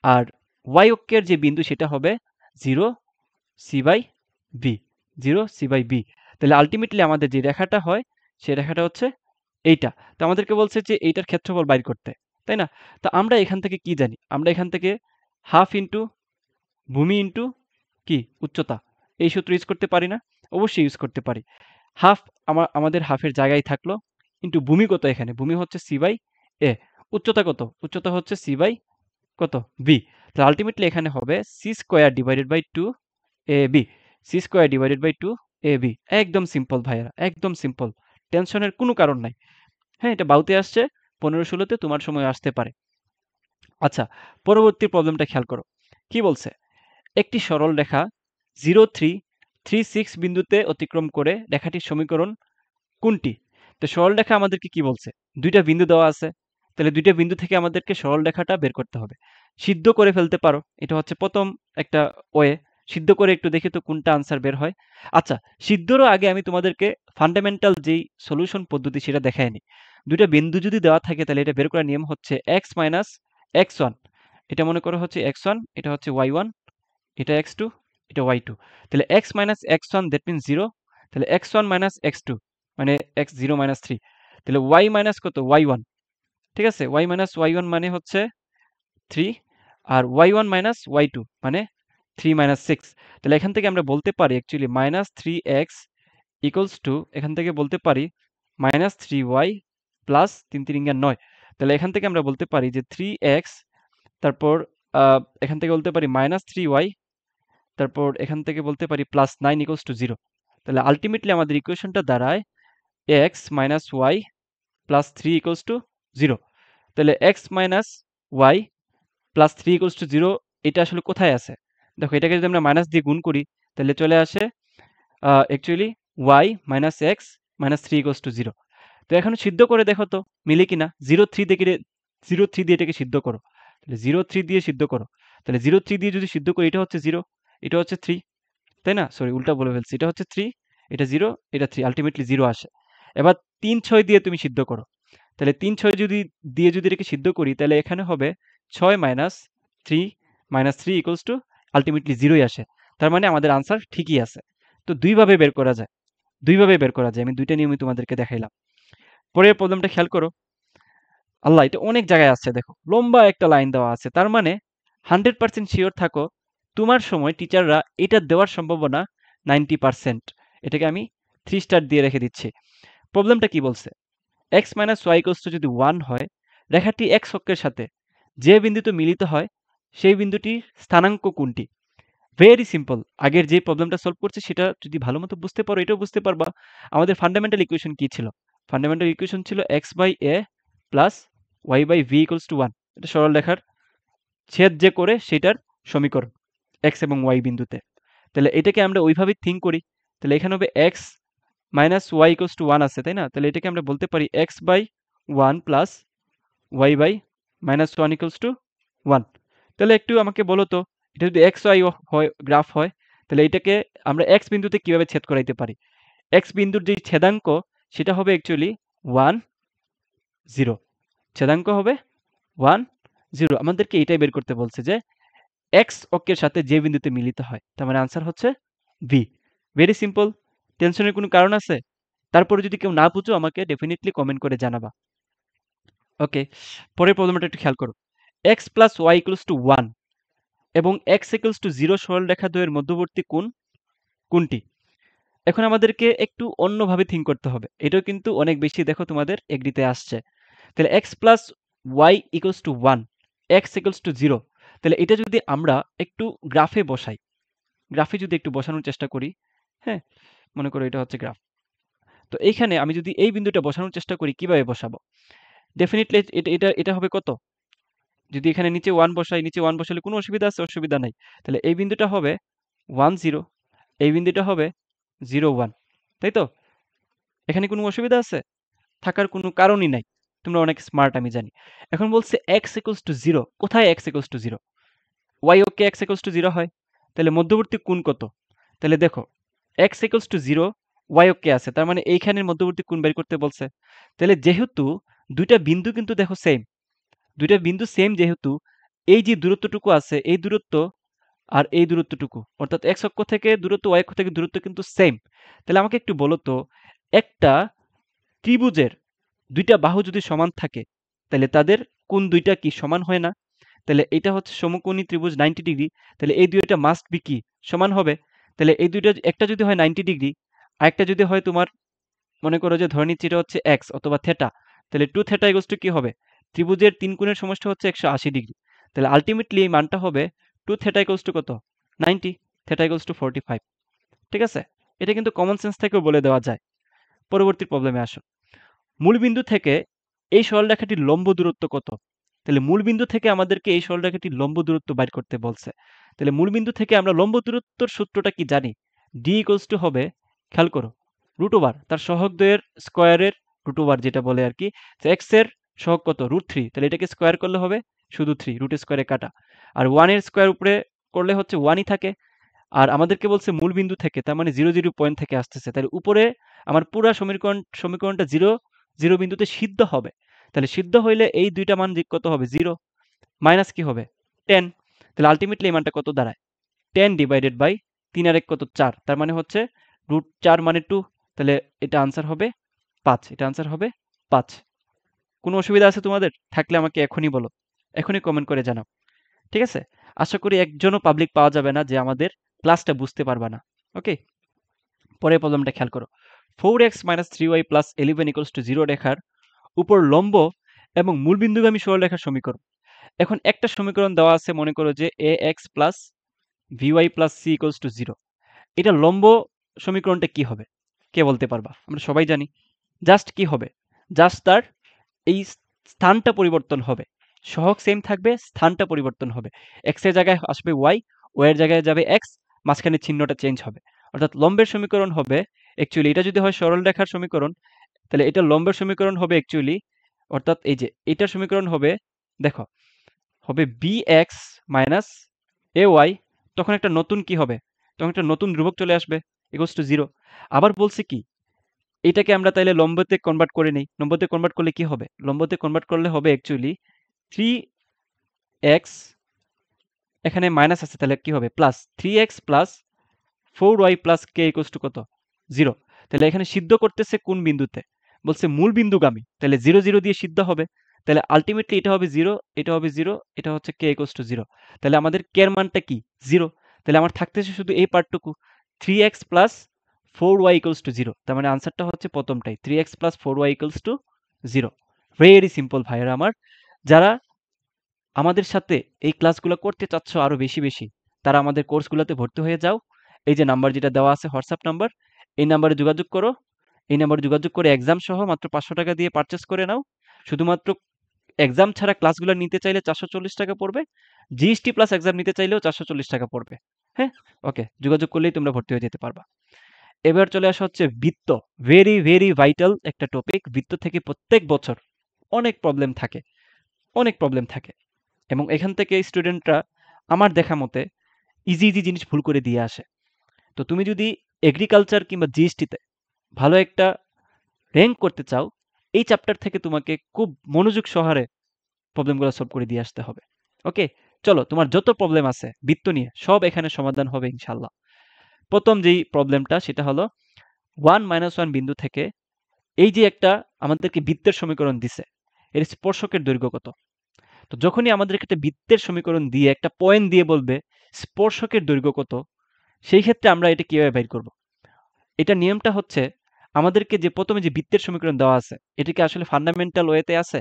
আর ওয়াই অক্ষের যে বিন্দু সেটা হবে 0 C by B, 0 C by B. তাহলে আলটিমেটলি আমাদের যে রেখাটা হয় সেই রেখাটা হচ্ছে এইটা। তো আমাদেরকে বলছে যে এইটার ক্ষেত্রফল বাইর করতে, তাই না? তো আমরা এখান থেকে কি জানি? আমরা এখান থেকে হাফ ইন্টু ভূমি ইন্টু কি উচ্চতা, এই সূত্র ইউজ করতে পারি না? অবশ্যই ইউজ করতে পারি। হাফ আমাদের হাফের জায়গায় থাকলো, ইন্টু ভূমি কত, এখানে ভূমি হচ্ছে সি বাই এ। উচ্চতা কত? উচ্চতা হচ্ছে সি বাই কত বি। তো আলটিমেটলি এখানে হবে C square divided by 2 A B. C square divided by 2 A B. একদম সিম্পল ভাইয়ারা, একদম সিম্পল, টেনশনের কোনো কারণ নাই। হ্যাঁ, এটা বাউতে আসছে, 15-16তে তোমার সময় আসতে পারে। আচ্ছা, পরবর্তী প্রবলেমটা খেয়াল করো। কি বলছে? একটি সরল রেখা 0, 3 3, 6 বিন্দুতে অতিক্রম করে রেখাটির সমীকরণ কোনটি? তো সরলরেখা আমাদেরকে কি বলছে? ২ টা বিন্দু দেওয়া আছে। তাহলে ২ টা বিন্দু থেকে আমাদেরকে সরলরেখাটা বের করতে হবে। সিদ্ধ করে ফেলতে পারো। এটা হচ্ছে ১ম একটা ওয়ে। সিদ্ধ করে একটু দেখি তো কোনটা আনসার বের হয়। আচ্ছা, সিদ্ধরও আগে আমি তোমাদেরকে ফান্ডামেন্টাল যেই সলিউশন পদ্ধতি সেটা দেখায় নিই। ২ টা বিন্দু যদি দেওয়া থাকে তাহলে এটা বের করার নিয়ম হচ্ছে x - x1। এটা মনে করো হচ্ছে x1, এটা হচ্ছে y1, এটা x2, এটা y2। তাহলে x - x1 that means 0। তাহলে x1 - x2 মানে x0 - 3। তাহলে y মাইনাস কত? y1। ঠিক আছে? y - y1 মানে হচ্ছে 3 আর y1 - y2 মানে 3 - 6। তাহলে এখান থেকে আমরা বলতে পারি অ্যাকচুয়ালি -3x ইকুয়ালস টু, এখান থেকে বলতে পারি -3y প্লাস ৩ ৩ 9। তাহলে এখান থেকে আমরা বলতে পারি যে 3x, তারপর এখান থেকে বলতে পারি -3y, তারপর এখান থেকে বলতে পারি +9 ইকুয়ালস টু 0। তাহলে আলটিমেটলি আমাদের ইকুয়েশনটা দাঁড়ায় x minus Y plus 3 equals to 0। তাহলে x minus Y plus 3 equals to 0 এটা আসলে কোথায় আছে? দেখো এটাকে যদি আমরা মাইনাস দিয়ে গুণ করি তাহলে চলে আসে actually y minus x minus 3 equals to 0। তো এখন সিদ্ধ করে দেখো তো মিলে কিনা। 0 3 দিয়ে 0 3 দিয়ে এটাকে সিদ্ধ করো। তাহলে 0 3 দিয়ে সিদ্ধ করো। তাহলে 0 3 দিয়ে যদি সিদ্ধ করি এটা হচ্ছে 0, এটা হচ্ছে 3, তাই না? সরি, উল্টা বলে ফেলছি। এটা হচ্ছে 3, এটা 0, এটা 3, আল্টিমেটলি 0 আসে। এবার 3 6 দিয়ে তুমি সিদ্ধ করো। তাহলে 3 6 যদি এটাকে সিদ্ধ করি তাহলে এখানে হবে 6 minus 3 minus 3 equals to ultimately 0ই আসে। তার মানে আমাদের আনসার ঠিকই আছে। তো দুইভাবে বের করা যায়। দুইভাবে বের করা যায়। আমি দুইটা নিয়মই তোমাদেরকে দেখাইলাম। পরের প্রবলেমটা খেয়াল করো। আল্লাহ, এটা অনেক জায়গায় আছে দেখো। লম্বা একটা লাইন দেওয়া আছে। তার মানে 100% শিওর থাকো তোমার সময় টিচাররা এটা দেওয়ার সম্ভাবনা 90%। এটাকে আমি 3 স্টার দিয়ে রেখে দিচ্ছি। প্রবলেমটা কি বলছে? x minus Y equals to যদি 1 হয়, রেখাটি x অক্ষের সাথে যে বিন্দুতে মিলিত হয় সেই বিন্দুটির স্থানাঙ্ক কোনটি? Very simple. আগের যে প্রবলেমটা সলভ করছি সেটা যদি ভালো মতো বুঝতে পারো এটাও বুঝতে পারবা। আমাদের ফান্ডামেন্টাল ইকুয়েশন কি ছিল? ফান্ডামেন্টাল ইকুয়েশন ছিল x by a plus y by v equals to 1। এটা সরল রেখার ছেদ যে করে সেটার সমীকরণ x এবং y বিন্দুতে। তাহলে এটাকে আমরা ওইভাবেই থিঙ্ক করি। তাহলে এখানে হবে x minus Y equals to 1 আছে, তাই না? তাহলে এটাকে আমরা বলতে পারি x by 1 plus y by minus 1 equals to 1। তাহলে একটু আমাকে বলো তো, এটা যদি এক্স ওয়াই হয় গ্রাফ হয় তাহলে এটাকে আমরা x বিন্দুতে কিভাবে ছেদ করাইতে পারি? x বিন্দুর যে ছেদাঙ্ক সেটা হবে অ্যাকচুয়ালি 1 0। ছেদাঙ্ক হবে 1 0। আমাদেরকে এটাই বের করতে বলছে যে x অক্ষের সাথে যে বিন্দুতে মিলিত হয়। তার মানে আনসার হচ্ছে v। Very simple. টেনশনের কোনো কারণ আছে? তারপরে যদি কেউ না বুঝো আমাকে ডেফিনিটলি কমেন্ট করে জানাবা। ওকে, পরের প্রবলেমটা একটু খেয়াল করো। x plus Y equals to 1 এবং x ইকুয়ালস টু 0 সরলরেখা দ্বয়ের মধ্যবর্তী কোণ কোনটি? এখন আমাদেরকে একটু অন্যভাবে থিঙ্ক করতে হবে। এটাও কিন্তু অনেক বেশি দেখো তোমাদের এগ্রিতে আসছে। তাহলে x plus Y equals to 1, x equals to 0। তাহলে এটা যদি আমরা একটু গ্রাফে বসাই, গ্রাফে যদি একটু বসানোর চেষ্টা করি, হ্যাঁ? মনে করো এটা হচ্ছে গ্রাফ। তো এইখানে আমি যদি এই বিন্দুটা বসানোর চেষ্টা করি কিভাবে বসাবো? ডেফিনিটলি এটা হবে কত? যদি এখানে নিচে 1 বসাই, নিচে 1 বসালে কোনো অসুবিধা আছে? অসুবিধা নাই। তাহলে এই বিন্দুটা হবে 1 0, এই বিন্দুটা হবে 0 1, তাই তো? এখানে কোনো অসুবিধা আছে? থাকার কোনো কারণই নাই। তোমরা অনেক স্মার্ট আমি জানি। এখন বলছে x equals to 0, কোথায় x equals to 0? y okay x equals to 0 হয়। তাহলে মধ্যবর্তী কোণ কত? তাহলে দেখো x equals to 0, y ওকে আছে। তার মানে এইখানের মধ্যবর্তী কোণ বের করতে বলছে। তাহলে যেহেতু দুইটা বিন্দু কিন্তু দেখো সেম, দুইটা বিন্দু সেম যেহেতু এই যে দূরত্বটুকু আছে এই দূরত্ব আর এই দূরত্বটুকু অর্থাৎ x অক্ষ থেকে দূরত্ব y অক্ষ থেকে দূরত্ব কিন্তু সেম। তাহলে আমাকে একটু বলো তো, একটা ত্রিভুজের দুইটা বাহু যদি সমান থাকে তাহলে তাদের কোণ দুইটা কি সমান হয় না? তাহলে এটা হচ্ছে সমকোণী ত্রিভুজ 90 ডিগ্রি। তাহলে এই দুইটা মাস্ট বি কি সমান হবে। তাহলে এই দুইটা একটা যদি হয় 90 ডিগ্রি আর একটা যদি হয় তোমার মনে করো যে ধরে নিচ্ছি এটা হচ্ছে x অথবা থেটা, তাহলে 2 থেটা ইকুয়ালস টু কি হবে? ত্রিভুজের তিন কোণের সমষ্টি হচ্ছে 180 ডিগ্রি। তাহলে আলটিমেটলি এই মানটা হবে 2 থেটা ইকুয়ালস টু কত? 90, থেটা ইকুয়ালস টু 45। ঠিক আছে? এটা কিন্তু কমন সেন্স থেকেও বলে দেওয়া যায়। পরবর্তী প্রবলেমে আসো। মূলবিন্দু থেকে এই সরলরেখাটির লম্ব দূরত্ব কত? তাহলে মূলবিন্দু থেকে আমাদেরকে এই সরলরেখাটির লম্ব দূরত্ব বাইর করতে বলছে। তাহলে মূলবিন্দু থেকে আমরা লম্ব দূরত্বর সূত্রটা কি জানি? ডি ইকুয়ালস টু হবে, খেয়াল করো, রুট ওভার তার সহগদ্বয়ের স্কোয়ারের রুট ওভার যেটা বলে আর কি। তো এক্স এর সহগ কত? √3, তাহলে এটাকে স্কোয়ার করলে হবে শুধু 3, রুট স্কোয়ারে কাটা। আর 1 এর স্কোয়ার উপরে করলে হচ্ছে 1ই থাকে। আর আমাদেরকে বলছে মূল বিন্দু থেকে, তার মানে 0, 0 পয়েন্ট থেকে আসতেছে। তাহলে উপরে আমার পুরা সমীকরণটা 0, 0 বিন্দুতে সিদ্ধ হবে। তাহলে সিদ্ধ হইলে এই দুইটা মান কত হবে? 0 মাইনাস কি হবে? 10। তাহলে আলটিমেটলি এই মানটা কত দাঁড়ায়? 10 ডিভাইডেড বাই 3 আর 1 কত? 4। তার মানে হচ্ছে √4 মানে 2। তাহলে এটা আনসার হবে 5। এটা আনসার হবে 5। কোনো অসুবিধা আছে তোমাদের? থাকলে আমাকে এখনই বলো, এখনই কমেন্ট করে জানাও। ঠিক আছে? আশা করি একজনও পাবলিক পাওয়া যাবে না যে আমাদের ক্লাসটা বুঝতে পারবা না। ওকে, পরের প্রবলেমটা খেয়াল করো। 4x - 3y + 11 = 0 রেখার উপর লম্ব এবং মূলবিন্দুগামী সরলরেখার সমীকরণ। এখন একটা সমীকরণ দেওয়া আছে, মনে করো যে ax + by + c = 0। এটা লম্ব সমীকরণটা কি হবে? কে বলতে পারবা? আমরা সবাই জানি। জাস্ট কি হবে? জাস্ট তার এই স্থানটা পরিবর্তন হবে। সহগ সেম থাকবে, স্থানটা পরিবর্তন হবে। x এর জায়গায় আসবে y, y এর জায়গায় যাবে x, মাঝখানে চিহ্নটা চেঞ্জ হবে। অর্থাৎ লম্বের সমীকরণ হবে অ্যাকচুয়ালি, এটা যদি হয় সরলরেখার সমীকরণ, তাহলে এটা লম্বের সমীকরণ হবে অ্যাকচুয়ালি, অর্থাৎ এই যে এটার সমীকরণ হবে, দেখো, হবে bx - ay। তখন একটা নতুন কি হবে? তখন একটা নতুন ধ্রুবক চলে আসবে, = 0। আবার বলছে কি, এটাকে আমরা তাইলে লম্বতে কনভার্ট করে নেই। লম্বতে কনভার্ট করলে কি হবে? লম্বতে কনভার্ট করলে হবে অ্যাকচুয়ালি 3x, এখানে মাইনাস আছে তাহলে কি হবে? প্লাস 3x + 4y + k = কত? 0। তাহলে এখানে সিদ্ধ করতেছে কোন বিন্দুতে? বলছে মূল বিন্দুগামী। তাহলে 0, 0 দিয়ে সিদ্ধ হবে। তাহলে আলটিমেটলি এটা হবে 0, এটা হবে 0, এটা হচ্ছে k = 0। তাহলে আমাদের k এর মানটা কি? 0। তাহলে আমার থাকতেছে শুধু এই পার্টটুকু, 3x + 4y = 0। তার মানে আনসারটা হচ্ছে প্রথমটাই, 3x + 4y = 0। ভেরি সিম্পল ভাইয়েরা আমার। যারা আমাদের সাথে এই ক্লাসগুলো করতে চাচ্ছ আরো বেশি বেশি, তারা আমাদের কোর্সগুলোতে ভর্তি হয়ে যাও। এই যে নাম্বার যেটা দেওয়া আছে হোয়াটসঅ্যাপ নাম্বার, এই নাম্বারে যোগাযোগ করো। এই নাম্বারে যোগাযোগ করে এক্সাম সহ মাত্র 500 টাকা দিয়ে পারচেস করে নাও। শুধুমাত্র এক্সাম ছাড়া ক্লাসগুলো নিতে চাইলে 440 টাকা পড়বে। জিএসটি প্লাস এক্সাম নিতে চাইলেও 440 টাকা পড়বে। হ্যাঁ, ওকে, যোগাযোগ করলেই তোমরা ভর্তি হয়ে যেতে পারবা। এবার চলে আসা হচ্ছে বৃত্ত। ভেরি ভেরি ভাইটাল একটা টপিক। বৃত্ত থেকে প্রত্যেক বছর অনেক প্রবলেম থাকে, অনেক প্রবলেম থাকে, এবং এখান থেকে স্টুডেন্টরা আমার দেখা মতে ইজি ইজি জিনিস ভুল করে দিয়ে আসে। তো তুমি যদি এগ্রিকালচার কিংবা জিএসটিতে ভালো একটা র্যাঙ্ক করতে চাও, এই চ্যাপ্টার থেকে তোমাকে খুব মনোযোগ সহকারে প্রবলেমগুলো সলভ করে দিয়ে আসতে হবে। ওকে, চলো, তোমার যত প্রবলেম আছে বৃত্ত নিয়ে সব এখানে সমাধান হবে ইনশাল্লাহ। প্রথম যেই প্রবলেমটা সেটা হলো 1 - 1 বিন্দু থেকে এই যে একটা আমাদেরকে বৃত্তের সমীকরণ দিছে, এর স্পর্শকের দৈর্ঘ্য কত? তো যখনই আমাদেরকে একটা বৃত্তের সমীকরণ দিয়ে একটা পয়েন্ট দিয়ে বলবে স্পর্শকের দৈর্ঘ্য কত, সেই ক্ষেত্রে আমরা এটা কিভাবে বের করব? এটা নিয়মটা হচ্ছে, আমাদেরকে যে প্রথমে যে বৃত্তের সমীকরণ দেওয়া আছে, এটা কি আসলে ফান্ডামেন্টাল ওয়েতে আছে?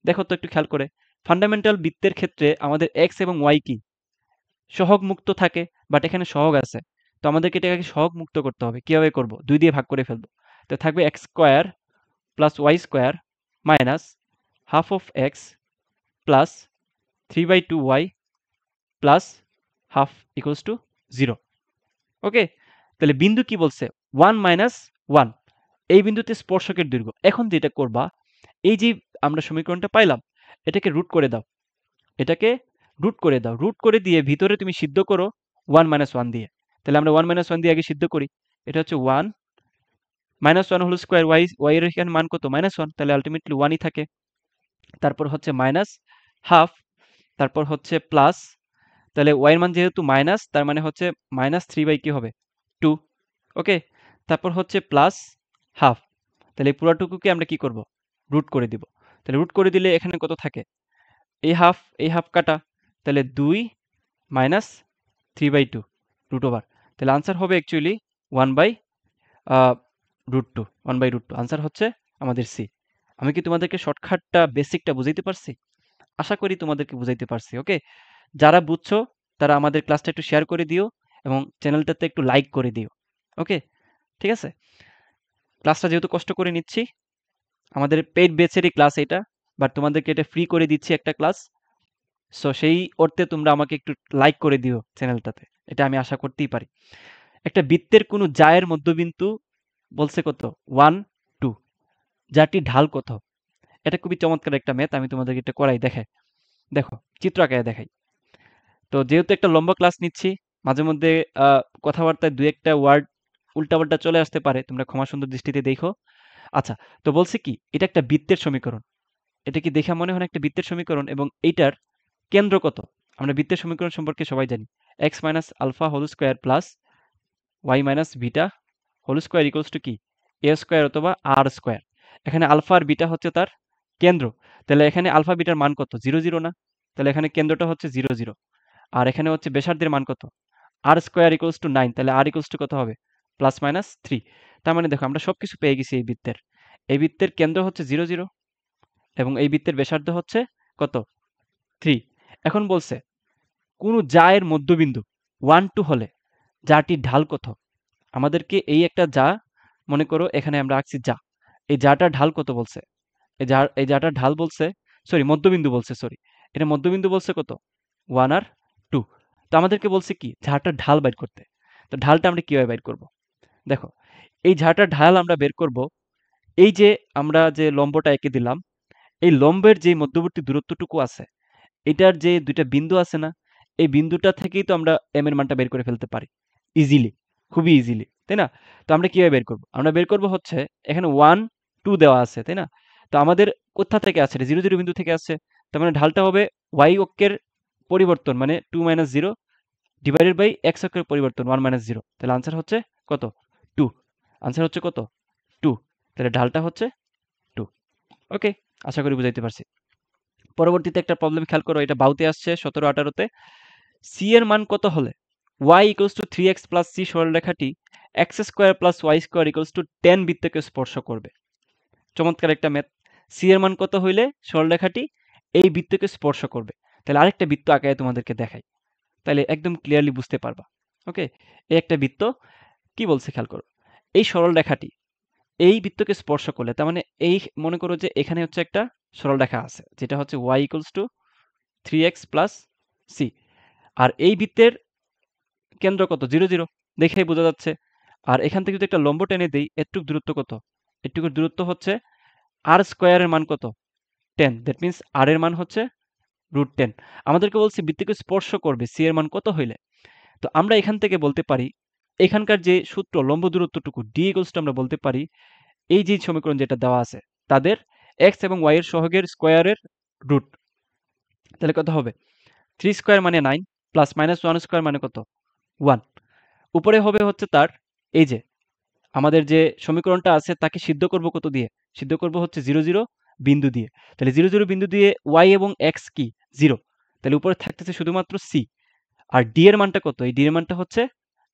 দেখো তো একটু খেয়াল করে। ফান্ডামেন্টাল বৃত্তের ক্ষেত্রে আমাদের এক্স এবং ওয়াই কি সহগ মুক্ত থাকে, বাট এখানে সহগ আছে। তো আমাদেরকে এটাকে সহগ মুক্ত করতে হবে। কিভাবে করব? 2 দিয়ে ভাগ করে ফেলবো। তো থাকবে x square plus y square minus half of x plus 3/2y plus half equals to 0। ওকে, তাহলে বিন্দু কি বলছে? 1 - 1, এই বিন্দুতে স্পর্শকের দৈর্ঘ্য। এখন যেটা করবা, এই যে আমরা সমীকরণটা পাইলাম, এটাকে রুট করে দাও, এটাকে রুট করে দাও, রুট করে দিয়ে ভিতরে তুমি সিদ্ধ করো 1 - 1 দিয়ে। তাহলে আমরা 1 - 1 দিয়ে আগে সিদ্ধ করি। এটা হচ্ছে 1 - 1 হোল স্কয়ার, y এর এখানে মান কত? -1, তাহলে আলটিমেটলি 1ই থাকে। তারপর হচ্ছে মাইনাস হাফ, তারপর হচ্ছে প্লাস, তাহলে y এর মান যেহেতু মাইনাস, তার মানে হচ্ছে -3 কি হবে? 2। ওকে, তারপর হচ্ছে প্লাস হাফ, তাহলে এই পুরাটুকুকে আমরা কি করব? রুট করে দিব। তাহলে রুট করে দিলে এখানে কত থাকে? এই হাফ কাটা, তাহলে 2 মাইনাস 3/2 রুট ওভার। তাহলে আনসার হবে অ্যাকচুয়ালি 1/√2, 1/√2 আনসার হচ্ছে আমাদের সি। আমি কি তোমাদেরকে শর্টকাটটা বেসিকটা বুঝাইতে পারছি? আশা করি তোমাদেরকে বুঝাইতে পারছি। ওকে, যারা বুঝছো তারা আমাদের ক্লাসটা একটু শেয়ার করে দিও এবং চ্যানেলটাতে একটু লাইক করে দিও। ওকে, ঠিক আছে? ক্লাসটা যেহেতু কষ্ট করে নিচ্ছি, আমাদের পেইড ব্যাচেরই ক্লাস এটা, বাট তোমাদেরকে এটা ফ্রি করে দিচ্ছি একটা ক্লাস। সো সেই অর্থে তোমরা আমাকে একটু লাইক করে দিও চ্যানেলটাতে, এটা আমি আশা করতেই পারি। একটা বৃত্তের কোনো জায়ের মধ্যবিন্দু বলছে কত 1 2, যারটি ঢাল কত। এটা খুবই চমৎকার একটা ম্যাথ, আমি তোমাদেরকে এটা করাই দেখাই। দেখো চিত্র আঁকায় দেখাই। তো যেহেতু একটা লম্বা ক্লাস নিচ্ছি, মাঝে মধ্যে কথাবার্তায় দুই একটা ওয়ার্ড উল্টাপাল্টা চলে আসতে পারে, তোমরা ক্ষমা সুন্দর দৃষ্টিতে দেখো। আচ্ছা, তো বলছে কি এটা একটা বৃত্তের সমীকরণ। এটা কি দেখে মনে হয় না একটা বৃত্তের সমীকরণ, এবং এইটার কেন্দ্র কত? আমরা বৃত্তের সমীকরণ সম্পর্কে সবাই জানি, x minus alpha whole square plus Y minus beta whole square equals to কি এ স্কোয়ার অথবা আর স্কোয়ার। এখানে আলফা আর বিটা হচ্ছে তার কেন্দ্র, তাহলে এখানে আলফা বিটার মান কত? 0 0 না? তাহলে এখানে কেন্দ্রটা হচ্ছে 0 0, আর এখানে হচ্ছে ব্যাসার্ধের মান কত? আর স্কোয়ার ইকুয়ালস টু 9, তাহলে আর ইকুয়ালস টু কত হবে? Plus minus 3। তার মানে দেখো আমরা সবকিছু পেয়ে গেছি। এই বৃত্তের কেন্দ্র হচ্ছে 0 0, এবং এই বৃত্তের ব্যাসার্ধ হচ্ছে কত? 3। এখন বলছে কোন জায়ের মধ্যবিন্দু 1 2 হলে জাটির ঢাল কত? আমাদেরকে এই একটা যা মনে করো, এখানে আমরা আঁকছি যা, এই জাটার ঢাল কত বলছে? এই জাটার ঢাল বলছে, সরি মধ্যবিন্দু বলছে, সরি এটা মধ্যবিন্দু বলছে কত? 1 আর 2। তো আমাদেরকে বলছে কি ঝাড়টার ঢাল বের করতে। তো ঢালটা আমরা কিভাবে বের করব? দেখো এই ঝাড়টার ঢাল আমরা বের করব, এই যে আমরা যে লম্বটা এঁকে দিলাম, এই লম্বের যে মধ্যবর্তী দূরত্বটুকু আছে, এটার যে দুইটা বিন্দু আছে না, এই বিন্দুটা থেকেই তো আমরা এম এর মানটা বের করে ফেলতে পারি ইজিলি, খুবই ইজিলি, তাই না? তো আমরা কিভাবে বের করব? আমরা বের করব হচ্ছে এখানে 1 2 দেওয়া আছে, তাই না? তো আমাদের কোথা থেকে আসছে? 0 0 বিন্দু থেকে আসছে। তার মানে ঢালটা হবে y অক্ষের পরিবর্তন, মানে 2 - 0 ডিভাইডেড বাই x অক্ষের পরিবর্তন 1 - 0। তাহলে আনসার হচ্ছে কত? 2। আনসার হচ্ছে কত? 2। তাহলে ঢালটা হচ্ছে 2। ওকে, আশা করি বুঝাইতে পারছি। পরবর্তীতে একটা প্রবলেম খেয়াল করো, এটা বাউতে আসছে 17 18-তে। সি এর মান কত হলে y equals to 3x plus C সরলরেখাটি x square plus Y square equals to 10 বৃত্তকে স্পর্শ করবে? চমৎকার একটা ম্যাথ। সি এর মান কত হইলে সরলরেখাটি এই বৃত্তকে স্পর্শ করবে? তাহলে আরেকটা বৃত্ত আঁকায় তোমাদেরকে দেখাই, তাহলে একদম ক্লিয়ারলি বুঝতে পারবা। ওকে, এই একটা বৃত্ত, কি বলছে খেয়াল করো। এই সরলরেখাটি এই বৃত্তকে স্পর্শ করলে, তার মানে এই মনে করো যে এখানে হচ্ছে একটা সরলরেখা আছে যেটা হচ্ছে y equals to 3x plus C, আর এই বৃত্তের কেন্দ্র কত? 0 0, দেখেই বোঝা যাচ্ছে। আর এখান থেকে যদি একটা লম্ব টেনে দেই, এটুক দূরত্ব কত? এটুকুর দূরত্ব হচ্ছে আর স্কোয়ারের মান কত? 10। দ্যাট মিন্স আর এর মান হচ্ছে √10। আমাদেরকে বলছে বৃত্তকে স্পর্শ করবে সি এর মান কত হইলে। তো আমরা এখান থেকে বলতে পারি, এখানকার যে সূত্র লম্ব দূরত্বটুকু ডি ইকুয়ালস টু, আমরা বলতে পারি এই যে সমীকরণ যেটা দেওয়া আছে তাদের x এবং y এর সহগের স্কোয়ারের রুট। তাহলে কত হবে? 3 স্কোয়ার মানে 9, প্লাস মাইনাস 1 স্কোয়ার মানে কত? 1। উপরে হবে হচ্ছে তার এই যে আমাদের যে সমীকরণটা আছে তাকে সিদ্ধ করব কত দিয়ে? সিদ্ধ করব হচ্ছে 0 0 বিন্দু দিয়ে। তাহলে 0 0 বিন্দু দিয়ে y এবং x কি? 0। তাহলে উপরে থাকতেছে শুধুমাত্র c। আর d এর মানটা কত? এই d এর মানটা হচ্ছে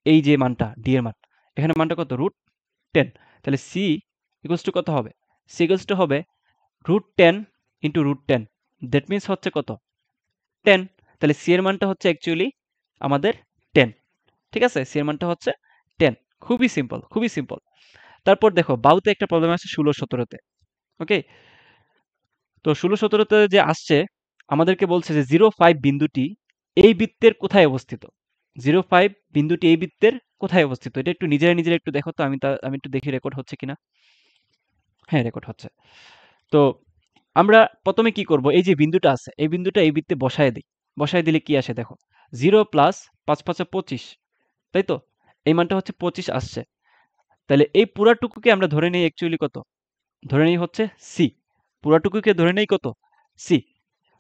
এই যে মানটা, d এর মান, এখানে মানটা কত? √10। তাহলে c ইকুয়ালস টু কত হবে? c ইকুয়ালস টু হবে √10 ইন্টু √10। দ্যাট মিন্স হচ্ছে কত? 10। তাহলে c এর মানটা হচ্ছে অ্যাকচুয়ালি আমাদের 10। ঠিক আছে, c এর মানটা হচ্ছে 10। খুবই সিম্পল, খুবই সিম্পল। তারপর দেখো বাউতে একটা প্রবলেম আছে 16 17-তে। ওকে, তো 16 17-তে যে আসছে, আমাদেরকে বলছে যে 05 বিন্দুটি এই বৃত্তের কোথায় অবস্থিত? 05 বিন্দুটি এই বৃত্তের কোথায় অবস্থিত? এটা একটু নিজেরা একটু দেখো তো, আমি একটু দেখি রেকর্ড হচ্ছে কিনা। হ্যাঁ, রেকর্ড হচ্ছে। তো আমরা প্রথমে কি করব, এই যে বিন্দুটা আছে এই বিন্দুটা এই বৃত্তে বসায় দিই। বসায় দিলে কি আসে দেখো, 0 প্লাস 5 5 25, তাই তো? এই মানটা হচ্ছে 25 আসছে। তাহলে এই পুরাটুকুকে আমরা ধরে নেই অ্যাকচুয়ালি কত? ধরে নেই হচ্ছে সি। পুরাটুকুকে ধরে নেই কত? সি।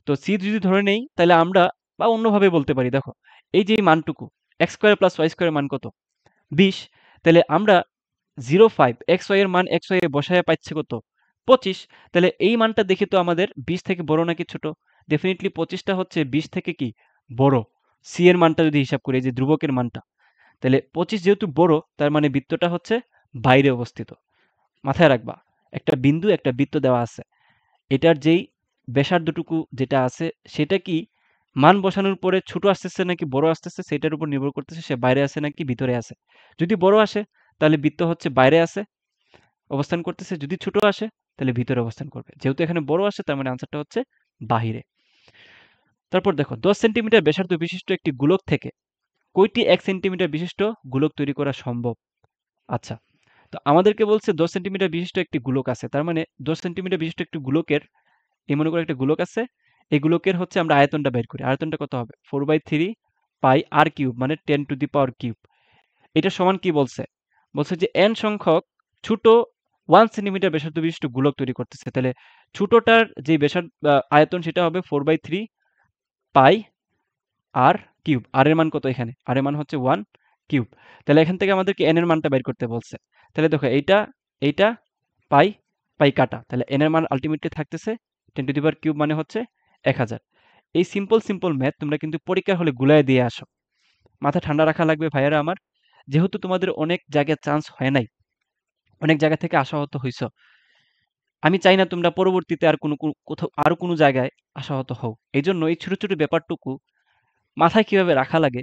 তো সি যদি ধরে নেই তাহলে আমরা, বা অন্যভাবে বলতে পারি, দেখো এই যে মানটুকু এক্স স্কোয়ার প্লাস ওয়াই স্কোয়ারের মান কত? 20। তাহলে আমরা 05 এক্স ওয়াই এর মান এক্স ওয়াই এ বসায় পাচ্ছে কত? 25। তাহলে এই মানটা দেখে তো আমাদের 20 থেকে বড় নাকি ছোট? ডেফিনিটলি 25টা হচ্ছে 20 থেকে কি বড়। সি এর মানটা যদি হিসাব করি, এই যে ধ্রুবকের মানটা, তাহলে 25 যেহেতু বড়, তার মানে বৃত্তটা হচ্ছে বাইরে অবস্থিত। মাথায় রাখবা, একটা বিন্দু একটা বৃত্ত দেওয়া আছে, এটার যেই ব্যাসার্ধটুকু যেটা আছে সেটা কি মান বসানোর পরে ছোট আসতেছে নাকি বড় আসতেছে সেটার উপর নির্ভর করতেছে সে বাইরে আছে নাকি ভিতরে আছে। যদি বড় আসে তাহলে বৃত্ত হচ্ছে বাইরে আছে, অবস্থান করতেছে। যদি ছোট আসে তাহলে ভিতরে অবস্থান করবে। যেহেতু এখানে বড় আসে তার মানে আনসারটা হচ্ছে বাহিরে। তারপর দেখো 10 সেন্টিমিটার ব্যাসার্ধ বিশিষ্ট একটি গোলক থেকে কয়টি 1 সেন্টিমিটার বিশিষ্ট গোলক তৈরি করা সম্ভব? আচ্ছা, তো আমাদেরকে বলছে 10 সেন্টিমিটার বিশিষ্ট একটি গোলক আছে। তার মানে 10 সেন্টিমিটার বিশিষ্ট একটি গোলকের, এই মনে করো একটা গোলক আছে। এই গোলকের হচ্ছে আমরা আয়তনটা বের করি। আয়তনটা কত হবে? 4/3 পাই r কিউব, মানে 10 টু দি পাওয়ার কিউব। এটা সমান কি বলছে? বলছে যে n সংখ্যক ছোট 1 সেন্টিমিটার ব্যাসার্ধ বিশিষ্ট গোলক তৈরি করতেছে। তাহলে ছোটটার যে ব্যাসার্ধ আয়তন সেটা হবে 4/3 পাই r কিউব। r এর মান কত এখানে? r এর মান হচ্ছে 1 কিউব। তাহলে এখান থেকে আমাদেরকে n এর মানটা বের করতে বলছে। তাহলে দেখো এইটা পাই, পাই কাটা। তাহলে n এর মান আল্টিমেটলি থাকতেছে 10 টু দি পাওয়ার কিউব, মানে হচ্ছে 1000। এই সিম্পল ম্যাথ তোমরা কিন্তু পরীক্ষার হলে গুলায় দিয়ে আসো। মাথা ঠান্ডা রাখা লাগবে ভাইয়ারা আমার। যেহেতু তোমাদের অনেক জায়গায় চান্স হয় নাই, অনেক জায়গা থেকে আশাহত হইছো, আমি চাই না তোমরা পরবর্তীতে আর কোথাও আরো কোনো জায়গায় আশাহত হও। এইজন্য এই ছোট ছোট ব্যাপারটুকু মাথায় কিভাবে রাখা লাগে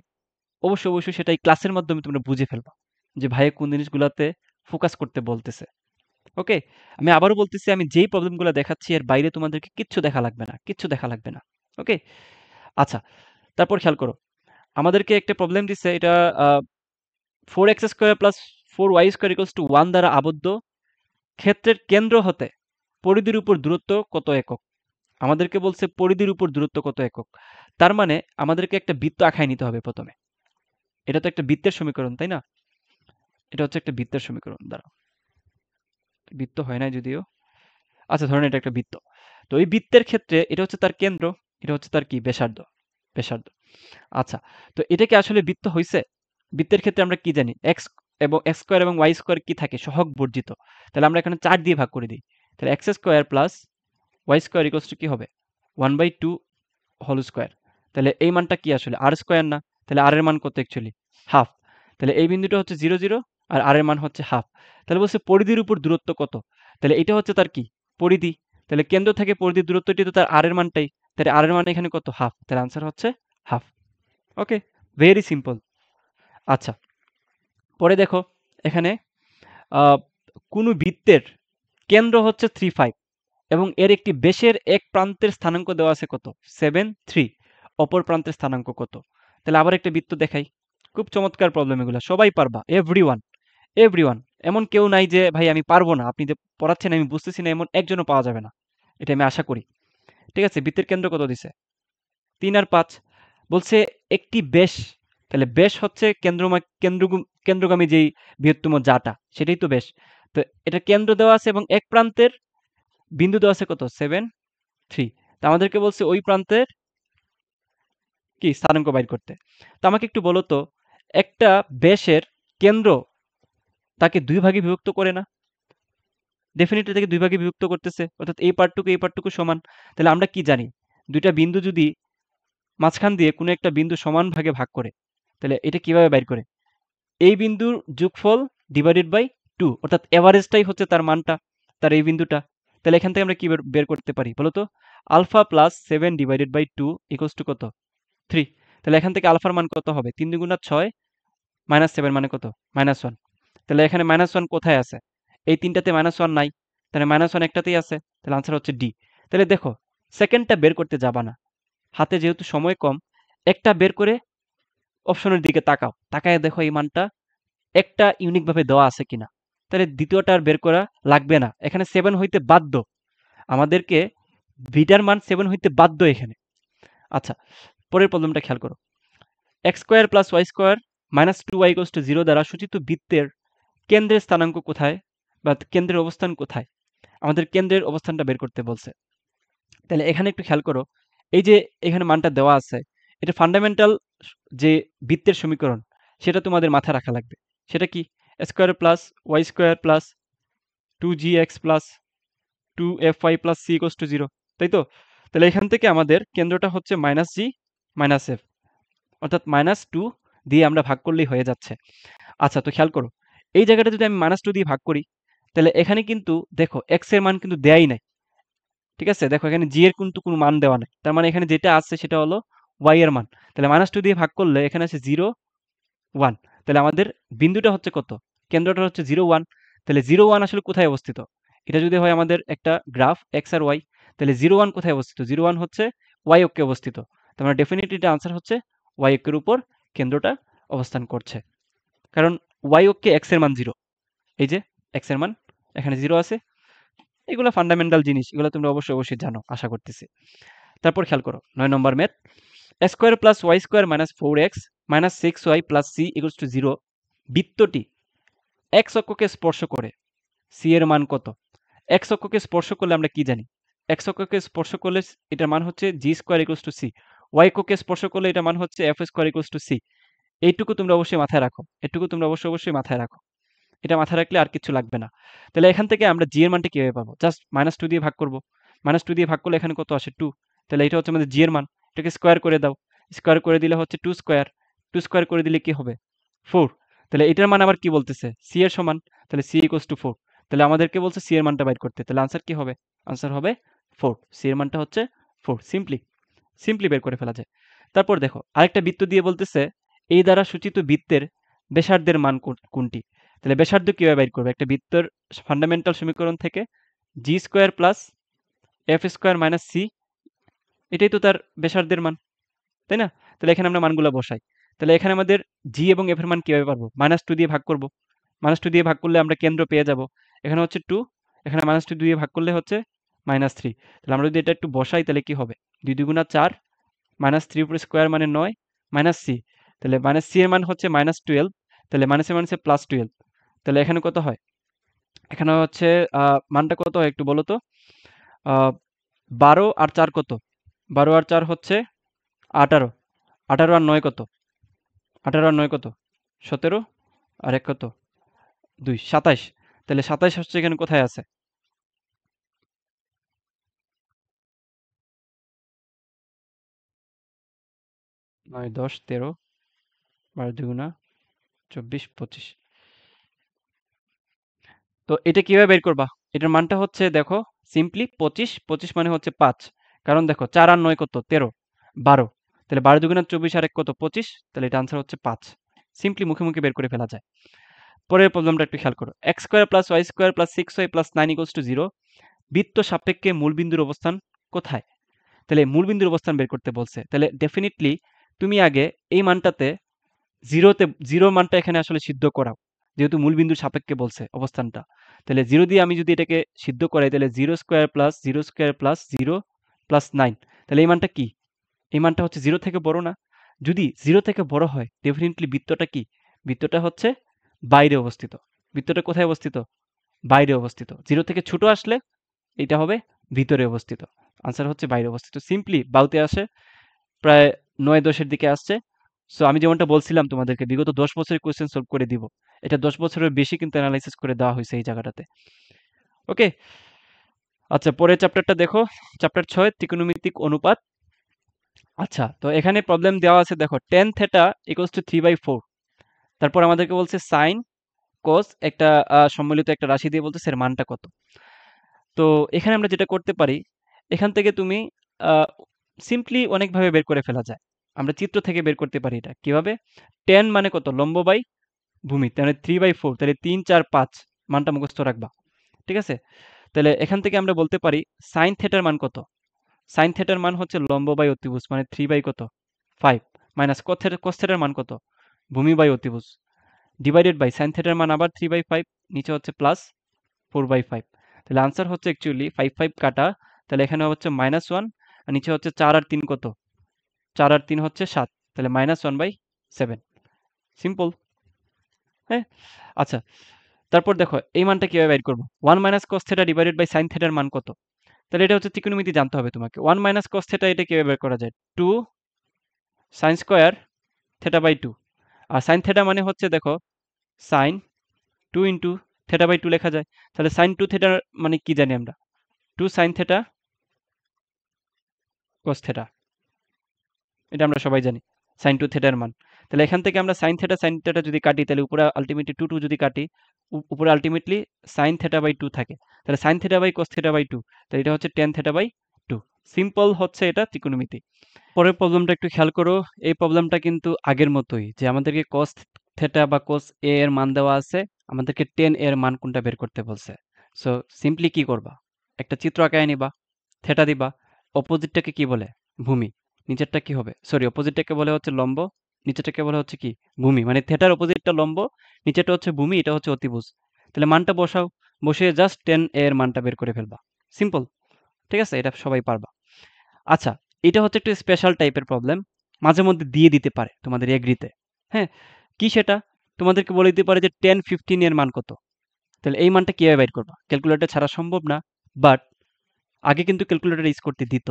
অবশ্যই সেটা এই ক্লাসের মাধ্যমে তোমরা বুঝে ফেলবা যে ভাইয়া কোন জিনিসগুলাতে ফোকাস করতে বলতেছে। ওকে, আমি আবারও বলতেছি, আমি যেই প্রবলেমগুলো দেখাচ্ছি এর বাইরে তোমাদেরকে কিচ্ছু দেখা লাগবে না, কিচ্ছু দেখা লাগবে না। ওকে, আচ্ছা, তারপর খেয়াল করো, আমাদেরকে একটা প্রবলেম দিচ্ছে। এটা 4x² প্লাস 4y² = 1 দ্বারা আবদ্ধ ক্ষেত্রের কেন্দ্র হতে পরিধির উপর দূরত্ব কত একক? আমাদেরকে বলছে পরিধির উপর দূরত্ব কত একক। তার মানে আমাদেরকে একটা বৃত্ত আঁকায় নিতে হবে প্রথমে। এটা তো একটা বৃত্তের সমীকরণ, তাই না? এটা হচ্ছে একটা বৃত্তের সমীকরণ। দ্বারা বৃত্ত হয় নাই যদিও। আচ্ছা, ধরেন এটা একটা বৃত্ত। তো এই বৃত্তের ক্ষেত্রে এটা হচ্ছে তার কেন্দ্র, এটা হচ্ছে তার কি ব্যাসার্ধ, ব্যাসার্ধ। আচ্ছা, তো এটা কি আসলে বৃত্ত হইছে? বৃত্তের ক্ষেত্রে আমরা কি জানি? x² এবং y² কি থাকে? সহগ বর্জিত। তাহলে আমরা এখানে 4 দিয়ে ভাগ করে দিই। তাহলে x² প্লাস y² কি হবে? 1/2 হোল স্কয়ার। তাহলে এই মানটা কি আসলে? r² না? তাহলে r এর মান কত অ্যাকচুয়ালি? হাফ। তাহলে এই বিন্দুটা হচ্ছে 0, 0, আর r এর মান হচ্ছে হাফ। তাহলে বলছে পরিধির উপর দূরত্ব কত? তাহলে এটা হচ্ছে তার কি? পরিধি। তাহলে কেন্দ্র থেকে পরিধির দূরত্বটি তো তার r এর মানটাই। তাহলে r এর মান এখানে কত? হাফ। তাহলে আনসার হচ্ছে হাফ। ওকে, ভেরি সিম্পল। আচ্ছা, পরে দেখো এখানে আহ, কোনো বৃত্তের কেন্দ্র হচ্ছে 3, 5 এবং এর একটি বেশের এক প্রান্তের স্থানাঙ্ক দেওয়া আছে কত? 7, 3। অপর প্রান্তের স্থানাঙ্ক কত? তাহলে আবার একটা বৃত্ত দেখাই। খুব চমৎকার প্রবলেম, এগুলো সবাই পারবা, এভরিওয়ান, এভরিওয়ান। এমন কেউ নাই যে ভাই আমি পারবো না, আপনি যে পড়াচ্ছেন আমি বুঝতেছি না, এমন একজনও পাওয়া যাবে না, এটা আমি আশা করি। ঠিক আছে, বৃত্তের কেন্দ্র কত দিছে? 3 আর 5। বলছে একটি ব্যাস, তাহলে ব্যাস হচ্ছে কেন্দ্রগামী যেই বৃহত্তম যাটা, সেটাই তো ব্যাস। তো এটা কেন্দ্র দেওয়া আছে এবং এক প্রান্তের বিন্দু দেওয়া আছে কত? 7, 3। তো আমাদেরকে বলছে ওই প্রান্তের কি স্থানাঙ্ক বাইর করতে। তো আমাকে একটু বলো তো, একটা ব্যাসের কেন্দ্র তাকে 2 ভাগে বিভক্ত করে না? ডেফিনিটলি তাকে 2 ভাগে বিভক্ত করতেছে, অর্থাৎ এই পার্টটুকু সমান। তাহলে আমরা কি জানি? দুইটা বিন্দু যদি মাঝখান দিয়ে কোনো একটা বিন্দু সমান ভাগে ভাগ করে, তাহলে এটা কিভাবে বাইর করে? এই বিন্দুর যোগফল ডিভাইডেড বাই 2, অর্থাৎ এভারেজটাই হচ্ছে তার মানটা, তার এই বিন্দুটা। তাহলে এখান থেকে আমরা কি বের করতে পারি বলো তো? Alpha plus 7 divided by 2 equals to কত? 3। তাহলে এখান থেকে আলফার মান কত হবে? 3 দুগুণা 6 মাইনাস 7 মানে কত? -1। তাহলে এখানে -1 কোথায় আছে? এই তিনটাতে -1 নাই। তাহলে -1 একটাতেই আছে। তাহলে আনসার হচ্ছে ডি। তাহলে দেখো, সেকেন্ডটা বের করতে যাবা না। হাতে যেহেতু সময় কম, একটা বের করে অপশনের দিকে তাকাও। তাকায় দেখো এই মানটা একটা ইউনিক ভাবে দেওয়া আছে কিনা। তাহলে দ্বিতীয়টা আর বের করা লাগবে না। এখানে 7 হইতে বাধ্য। আমাদেরকে ভিটার মান 7 হইতে বাধ্য এখানে। আচ্ছা, পরের প্রবলেমটা খেয়াল করো। x² plus y² minus 2y equals to 0 দ্বারা সূচিত বৃত্তের কেন্দ্রের স্থানাঙ্ক কোথায়, বা কেন্দ্রের অবস্থান কোথায়? আমাদের কেন্দ্রের অবস্থানটা বের করতে বলছে। তাহলে এখানে একটু খেয়াল করো, এই যে এখানে মানটা দেওয়া আছে, এটা ফান্ডামেন্টাল যে বৃত্তের সমীকরণ, সেটা তোমাদের মাথায় রাখা লাগবে। সেটা কি? Square plus y² plus 2gx plus 2fy plus c equals to 0, তাই তো? তাহলে এখান থেকে আমাদের কেন্দ্রটা হচ্ছে -g - f, অর্থাৎ -2 দিয়ে আমরা ভাগ করলেই হয়ে যাচ্ছে। আচ্ছা, তো খেয়াল করো, এই জায়গাটা যদি আমি -2 দিয়ে ভাগ করি, তাহলে এখানে কিন্তু দেখো x এর মান কিন্তু দেয়াই নাই। ঠিক আছে, দেখো এখানে g এর কিন্তু কোনো মান দেওয়া নাই। তার মানে এখানে যেটা আছে সেটা হলো y এর মান। তাহলে -2 দিয়ে ভাগ করলে এখানে আছে 0, 1। তাহলে আমাদের বিন্দুটা হচ্ছে কত? কেন্দ্রটা হচ্ছে 0, 1। তাহলে 0, 1 আসলে কোথায় অবস্থিত? এটা যদি হয় আমাদের একটা গ্রাফ x আর y, তাহলে 0, 1 কোথায় অবস্থিত? 0, 1 হচ্ছে y অক্ষে অবস্থিত। তার মানে ডেফিনিটলি এটা আনসার হচ্ছে y অক্ষের উপর কেন্দ্রটা অবস্থান করছে, কারণ ওয়াই অক্ষে এক্স এর মান 0। এই যে এক্স এর মান এখানে 0 আছে। এগুলো ফান্ডামেন্টাল জিনিস, এগুলো তোমরা অবশ্যই জানো আশা করতেছি। তারপর খেয়াল করো 9 number math. A square plus Y square minus 4x minus 6y plus c equals to 0 বৃত্তটি এক্স অক্ষকে স্পর্শ করে সি এর মান কত? এক্স অক্ষকে স্পর্শ করলে আমরা কি জানি? এক্স অক্ষকে স্পর্শ করলে এটার মান হচ্ছে G square equals to C. Y অক্ষকে স্পর্শ করলে এটার মান হচ্ছে F square equals to C. এইটুকু তোমরা অবশ্যই মাথায় রাখো, এটুকু তোমরা অবশ্যই মাথায় রাখো। এটা মাথায় রাখলে আর কিছু লাগবে না। তাহলে এখান থেকে আমরা জি এর মানটা কিভাবে পাবো? জাস্ট -2 দিয়ে ভাগ করব। -2 দিয়ে ভাগ করলে এখানে কত আসে? 2। তাহলে এটা হচ্ছে আমাদের জি এর মান। এটাকে স্কোয়ার করে দাও। স্কোয়ার করে দিলে হচ্ছে 2 স্কোয়ার। 2 স্কোয়ার করে দিলে কি হবে? 4। তাহলে এটার মান আবার কি বলতেছে? সি এর সমান। তাহলে সি ইকুয়ালস টু 4। তাহলে আমাদেরকে বলছে সি এর মানটা বাইর করতে। তাহলে আনসার কি হবে? আনসার হবে 4। সি এর মানটা হচ্ছে 4। সিম্পলি বের করে ফেলা যায়। তারপর দেখো আরেকটা বৃত্ত দিয়ে বলতেছে এই দ্বারা সূচিত বৃত্তের ব্যাসার্ধের মান কোনটি? তাহলে ব্যাসার্ধ কিভাবে বাইর করবে? একটা বৃত্তের ফান্ডামেন্টাল সমীকরণ থেকে G square plus F square minus C, এটাই তো তার ব্যাসার্ধের মান, তাই না? তাহলে এখানে আমরা মানগুলো বসাই। তাহলে এখানে আমাদের জি এবং এফ এর মান কিভাবে পারবো? -2 দিয়ে ভাগ করব। -2 দিয়ে ভাগ করলে আমরা কেন্দ্র পেয়ে যাব। এখানে হচ্ছে 2, এখানে -2 দিয়ে ভাগ করলে হচ্ছে -3। তাহলে আমরা যদি এটা একটু বসাই তাহলে কি হবে? 2 2 গুণা 4, -3 উপরে স্কোয়ার মানে 9, মাইনাস সি। তাহলে মাইনাস সি এর মান হচ্ছে -12। তাহলে মাইনাসে মাইনাসে +12। তাহলে এখানে কত হয়? এখানে হচ্ছে মানটা কত হয় একটু বলো তো? আ 12 আর 4 কত? 12 আর 4 হচ্ছে 18। 18 আর 9 কত? 18 আর 9 কত? 17 আর 1 কত? 2, 27। তাহলে 27 হচ্ছে এখানে কোথায় আছে? 9 10 13 12 2 24 25। তো এটা কিভাবে বের করবা? এটার মানটা হচ্ছে দেখো সিম্পলি 25, 25 মানে হচ্ছে 5। কারণ দেখো 4 আর 9 কত? 13, 12। তাহলে 12 2 24 আর 1 কত? 25। তাহলে এটা আনসার হচ্ছে 5। সিম্পলি মুখে বের করে ফেলা যায়। পরের প্রবলেমটা একটু খেয়াল করো। x square plus y square plus 6y plus 9 equals to 0 বৃত্ত সাপেক্ষে মূলবিন্দুর অবস্থান কোথায়? তাহলে মূলবিন্দুর অবস্থান বের করতে বলছে। তাহলে ডেফিনিটলি তুমি আগে এই মানটাতে 0 মানটা এখানে আসলে সিদ্ধ করাও। যেহেতু মূলবিন্দুর সাপেক্ষে বলছে অবস্থানটা। তাহলে 0 দিয়ে আমি যদি এটাকে সিদ্ধ করাই তাহলে 0 square plus 0 square plus 0 plus 9। তাহলে এই মানটা কি? এই মানটা হচ্ছে 0 থেকে বড় না? যদি 0 থেকে বড় হয় ডেফিনিটলি বৃত্তটা কি? বৃত্তটা হচ্ছে বাইরে অবস্থিত। বৃত্তটা কোথায় অবস্থিত? বাইরে অবস্থিত। 0 থেকে ছোট আসলে এটা হবে ভিতরে অবস্থিত। আনসার হচ্ছে বাইরে অবস্থিত। সিম্পলি বাউতে আসে, প্রায় 9-10 এর দিকে আসছে। সো আমি যেমনটা বলছিলাম তোমাদেরকে বিগত 10 বছরের কোয়েশ্চেন সলভ করে দিব। এটা 10 বছরের বেশি কিন্তু এনালাইসিস করে দেওয়া হয়েছে এই জায়গাটাতে। ওকে? আচ্ছা পরের চ্যাপ্টারটা দেখো। চ্যাপ্টার 6 ত্রিকোণমিতিক অনুপাত। আচ্ছা তো এখানে প্রবলেম দেওয়া আছে দেখো tan θ = 3/4। তারপর আমাদেরকে বলছে sin cos একটা সম্মিলিত একটা রাশি দিয়ে বলতেছে এর মানটা কত। তো এখানে আমরা যেটা করতে পারি, এখান থেকে তুমি সিম্পলি অনেকভাবে বের করে ফেলা যায়। আমরা চিত্র থেকে বের করতে পারি এটা। কিভাবে? tan মানে কত? লম্ব বাই ভূমি। তাহলে 3/4, তাহলে 3 4 5 মানটা মুখস্থ রাখবা। ঠিক আছে? তাহলে এখান থেকে আমরা বলতে পারি sin θ এর মান কত? sin θ এর মান হচ্ছে লম্ব বাই অতিভুজ মানে 3 বাই কত? 5 মাইনাস cos θ এর মান কত? ভূমি বাই অতিভুজ ডিভাইডেড বাই sin θ এর মান আবার 3/5, নিচে হচ্ছে প্লাস 4/5। তাহলে আনসার হচ্ছে অ্যাকচুয়ালি 5 5 কাটা। তাহলে এখানে হচ্ছে -1 আর নিচে হচ্ছে 4 আর 3 কত? 4 আর 3 হচ্ছে 7। তাহলে -1/7। সিম্পল। হ্যাঁ? আচ্ছা। তারপর দেখো এই মানটা কিভাবে বের করব? 1 cos θ ডিভাইডেড বাই sin θ এর মান কত? তাহলে এটা হচ্ছে ত্রিকোণমিতি জানতে হবে তোমাকে। 1 cos θ এটা কিভাবে বের করা যায়? 2 sin স্কয়ার θ/2। আর sin θ মানে হচ্ছে দেখো sin 2 θ/2 লেখা যায়। তাহলে sin 2 θ মানে কি জানি আমরা? 2 sin θ cos θ। এটা আমরা সবাই জানি। sin 2 θ এর মান। তাহলে এখান থেকে আমরা sin θ যদি কাটি তাহলে উপরে আল্টিমেটলি 2 যদি কাটি উপরে আল্টিমেটলি sin θ/2 থাকে। তাহলে sin θ/cos θ/2। তাহলে এটা হচ্ছে tan θ/2। সিম্পল হচ্ছে এটা ত্রিকোণমিতি। পরের প্রবলেমটা একটু খেয়াল করো। এই প্রবলেমটা কিন্তু আগের মতোই যে আমাদেরকে cos θ বা cos A এর মান দেওয়া আছে। আমাদেরকে tan A এর মান কোনটা বের করতে বলছে। সো সিম্পলি কি করবা? একটা চিত্র আঁকায় নিবা, থিটা দিবা, অপোজিটটাকে কি বলে? ভূমি। নিচেরটা কি হবে? সরি অপোজিটটাকে বলে হচ্ছে লম্ব, নিচেটাকে বলা হচ্ছে কি ভূমি, মানে থিটার অপোজিটটা লম্ব, নিচেটা হচ্ছে ভূমি, এটা হচ্ছে অতিভুজ। তাহলে মানটা বসাও, বসিয়ে জাস্ট টেন এর মানটা বের করে ফেলবা। সিম্পল, ঠিক আছে, এটা সবাই পারবা। আচ্ছা, এটা হচ্ছে একটু স্পেশাল টাইপের প্রবলেম, মাঝে মধ্যে দিয়ে দিতে পারে তোমাদের এগ্রিতে। হ্যাঁ, কি সেটা? তোমাদেরকে বলে দিতে পারে যে 10, 15 এর মান কত। তাহলে এই মানটা কিভাবে বাইর করবা? ক্যালকুলেটর ছাড়া সম্ভব না, বাট আগে কিন্তু ক্যালকুলেটর ইউজ করতে দিত।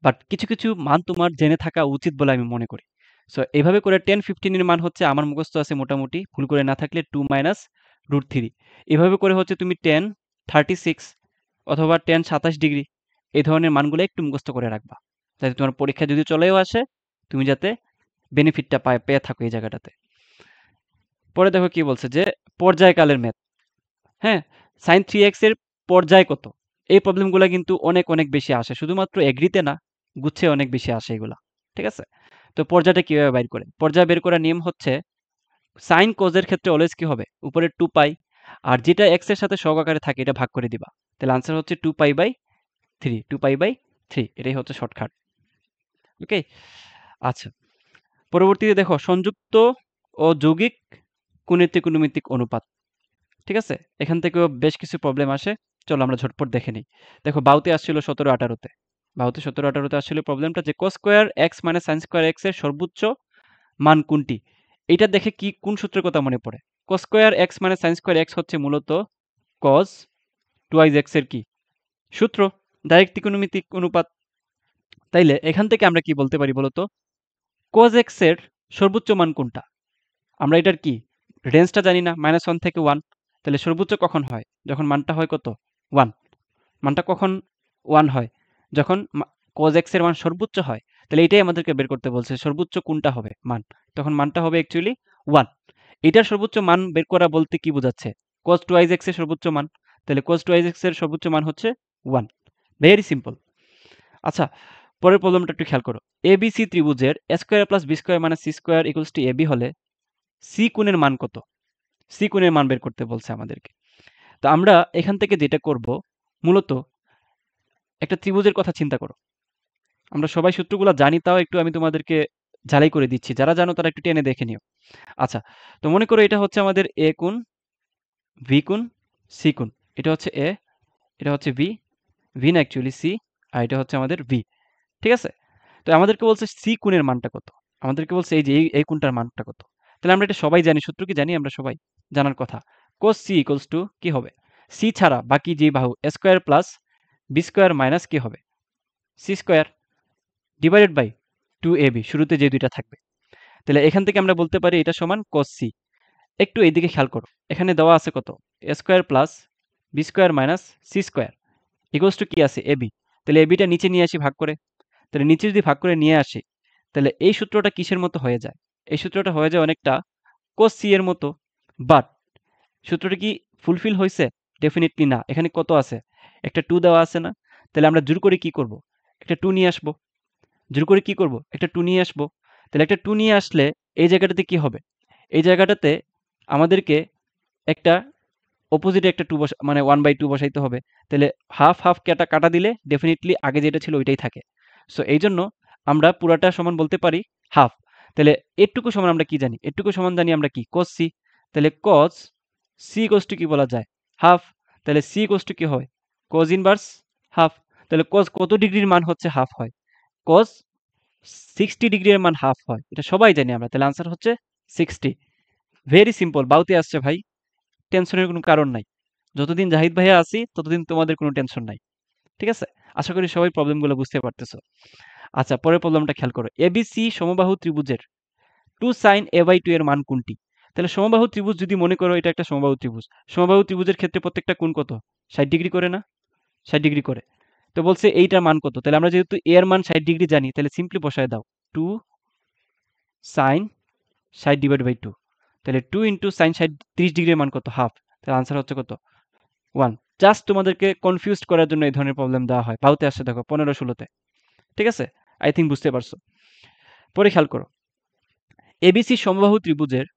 বাট কিছু কিছু মান তোমার জেনে থাকা উচিত বলে আমি মনে করি। সো এইভাবে করে 10, 15 এর মান হচ্ছে, আমার মুখস্থ আছে মোটামুটি, ভুল করে না থাকলে 2 মাইনাস রুট থ্রি। এভাবে করে হচ্ছে তুমি 10, 36 অথবা 10, 27 ডিগ্রি এই ধরনের মানগুলো একটু মুখস্থ করে রাখবা, যাতে তোমার পরীক্ষা যদি চলেও আসে তুমি যাতে বেনিফিটটা পেয়ে থাকো এই জায়গাটাতে। পরে দেখো কি বলছে যে পর্যায়কালের ম্যাথ। হ্যাঁ, সাইন 3x এর পর্যায় কত? এই প্রবলেমগুলো কিন্তু অনেক অনেক বেশি আসে, শুধুমাত্র এগ্রিতে না, গুচ্ছে অনেক বেশি আসে এগুলা। ঠিক আছে, তো পর্যায়টা কিভাবে বাইর করে? পর্যায় বের করার নিয়ম হচ্ছে সাইন কোজের ক্ষেত্রে অলওয়েজ কি হবে, উপরে 2 পাই, আর যেটা এক্স এর সাথে সহগ আকারে থাকে এটা ভাগ করে দিবা। তাহলে আনসার হচ্ছে 2 পাই বাই 3, 2 পাই বাই 3, এটাই হচ্ছে শর্টকাট। ওকে, আচ্ছা, পরবর্তীতে দেখো সংযুক্ত ও যৌগিক কোণের ত্রিকোণমিতিক অনুপাত। ঠিক আছে, এখান থেকেও বেশ কিছু প্রবলেম আসে, চলো আমরা ঝটপট দেখে নিই। দেখো বাউতে আসছিল 17, 18-তে, বাউতে 17, 18-তে আসছিল প্রবলেমটা যে cos square x minus sine square x এর সর্বোচ্চ মান কোনটি। এটা দেখে কি কোন সূত্রের কথা মনে পড়ে? cos square x minus sine square x হচ্ছে মূলত cos টুয়াইজ এক্স এর কি সূত্র, ডাইরেক্ট ত্রিকোণমিতিক অনুপাত। তাইলে এখান থেকে আমরা কি বলতে পারি বলতো, cos এক্স এর সর্বোচ্চ মান কোনটা? আমরা এটার কি রেঞ্জটা জানি না, -1 থেকে 1। তাহলে সর্বোচ্চ কখন হয়? যখন মানটা হয় কত, 1। মানটা কখন 1 হয়? যখন cos x এর মান সর্বোচ্চ হয়। তাহলে এটাই আমাদেরকে বের করতে বলছে, সর্বোচ্চ কোনটা হবে মান। তখন মানটা হবে অ্যাকচুয়ালি 1। এটার সর্বোচ্চ মান বের করা বলতে কি বোঝাচ্ছে? cos 2i x এর সর্বোচ্চ মান। তাহলে cos 2i x এর সর্বোচ্চ মান হচ্ছে 1। Very simple. আচ্ছা, পরের প্রবলেমটা একটু খেয়াল করো। ABC ত্রিভুজের a square plus b square minus c square equals two ab হলে c কোণের মান কত? c কোণের মান বের করতে বলছে আমাদেরকে। তো আমরা এখান থেকে যেটা করব, মূলত একটা ত্রিভুজের কথা চিন্তা করো। আমরা সবাই সূত্রগুলো জানি, তাও একটু আমি তোমাদেরকে ঝালাই করে দিচ্ছি, যারা জানো তারা একটু টেনে দেখে নিও। আচ্ছা, তো মনে করো এটা হচ্ছে আমাদের এ কোণ, ভি কোণ, সি কোণ। এটা হচ্ছে এ, এটা হচ্ছে ভি, ভি না অ্যাকচুয়ালি সি, আর এটা হচ্ছে আমাদের ভি। ঠিক আছে, তো আমাদেরকে বলছে সি কোণের মানটা কত। আমাদেরকে বলছে এই যে এই কোণটার মানটা কত। তাহলে আমরা এটা সবাই জানি, সূত্র কি জানি আমরা সবাই, জানার কথা। cos c ইকুয়ালস টু কি হবে, সি ছাড়া বাকি যে বাহু a square plus B square minus কি হবে, C square divided by 2ab, শুরুতে যে দুইটা থাকবে। তাহলে এখান থেকে আমরা বলতে পারি এটা সমান cos c। একটু এইদিকে খেয়াল করো, এখানে দেওয়া আছে কত, a square plus B square minus C square equals to কি আছে, ab। তাহলে ab টা নিচে নিয়ে আসি ভাগ করে। তাহলে নিচে যদি ভাগ করে নিয়ে আসি, তাহলে এই সূত্রটা কিসের মতো হয়ে যায়? এই সূত্রটা হয়ে যায় অনেকটা cos c এর মতো। বাট সূত্রটা কি ফুলফিল হয়েছে? ডেফিনিটলি না। এখানে কত আছে, একটা 2 দেওয়া আছে না? তাহলে আমরা জোর করে কি করব, একটা 2 নিয়ে আসবো। জোর করে কি করব, একটা 2 নিয়ে আসবো। তাহলে একটা 2 নিয়ে আসলে এই জায়গাটাতে কি হবে, এই জায়গাটাতে আমাদেরকে একটা অপোজিটে একটা 2 মানে 1/2 বসাইতে হবে। তাহলে হাফ হাফ কাটা দিলে ডেফিনিটলি আগে যেটা ছিল ওইটাই থাকে। সো এই জন্য আমরা পুরাটা সমান বলতে পারি হাফ। তাহলে এটুকু সমান আমরা কি জানি, এটুকু সমান জানি আমরা কি, cos c। তাহলে cos c ইকুয়ালস টু কি বলা যায়, হাফ। তাহলে c ইকুয়ালস টু কি হয়, cos ইনভার্স হাফ। তাহলে cos কত ডিগ্রির মান হচ্ছে হাফ হয়, cos 60 ডিগ্রির মান হাফ হয়, এটা সবাই জানি আমরা। তাহলে আনসার হচ্ছে 60। ভেরি সিম্পল, বাউতে আসছে ভাই, টেনশনের কোনো কারণ নাই। যতদিন জাহিদ ভাইয়া আছি ততদিন তোমাদের কোনো টেনশন নাই। ঠিক আছে, আশা করি সবাই প্রবলেমগুলো বুঝতে পারতেছো। আচ্ছা, পরের প্রবলেমটা খেয়াল করো। এবিসি সমবাহু ত্রিভুজের 2 sin a/2 এর মান কোনটি? তাহলে সমবাহু ত্রিভুজ যদি মনে করো এটা একটা সমবাহু ত্রিভুজ, সমবাহু ত্রিভুজের ক্ষেত্রে প্রত্যেকটা কোণ কত, 60 ডিগ্রি করে না, 60 ডিগ্রি করে। তো বলছে এইটার মান কত, তাহলে আমরা যেহেতু এ এর মান 60 ডিগ্রি জানি, তাহলে সিম্পলি বসায় দাও 2 sin 60 ডিভাইড বাই 2। তাহলে 2 ইন্টু সাইন 30 ডিগ্রির মান কত, হাফ। তাহলে আনসার হচ্ছে কত, 1। জাস্ট তোমাদেরকে কনফিউজড করার জন্য এই ধরনের প্রবলেম দেওয়া হয়। বাহুতে আসছে দেখো 15-16-তে। ঠিক আছে, আই থিঙ্ক বুঝতে পারছো। পরে খেয়াল করো, এবিসি সমবাহু ত্রিভুজের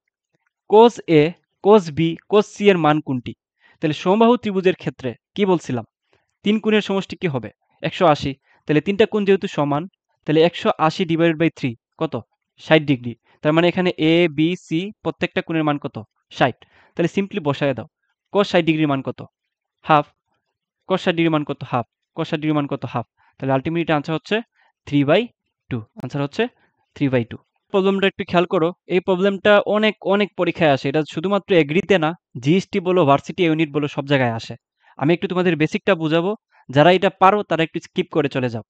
cos a, cos b, cos c এর মান কোনটি? তাহলে সমবাহু ত্রিভুজের ক্ষেত্রে কি বলছিলাম, তিন কোণের সমষ্টি কি হবে, 180। তাহলে তিনটা কোণ যেহেতু সমান, তাহলে 180 ডিভাইডেড বাই 3 কত, 60 ডিগ্রি। তার মানে এখানে এ বি সি প্রত্যেকটা কোণের মান কত? 60। তাহলে সিম্পলি বসায় দাও। cos 60 ডিগ্রির মান কত? হাফ। cos 60 ডিগ্রির মান কত? হাফ। cos 60 ডিগ্রির মান কত? হাফ। তাহলে আলটিমেট আনসার হচ্ছে 3/2। আনসার হচ্ছে 3/2। প্রবলেমটা একটু খেয়াল করো। এই প্রবলেমটা অনেক অনেক পরীক্ষায় আসে। এটা শুধুমাত্র এগ্রিতে না, জিএসটি বলো, ভার্সিটি ইউনিট বলো, সব জায়গায় আসে। আমি একটু তোমাদের বেসিকটা বুঝাবো। যারা এটা পারো তারা একটু স্কিপ করে চলে যাও।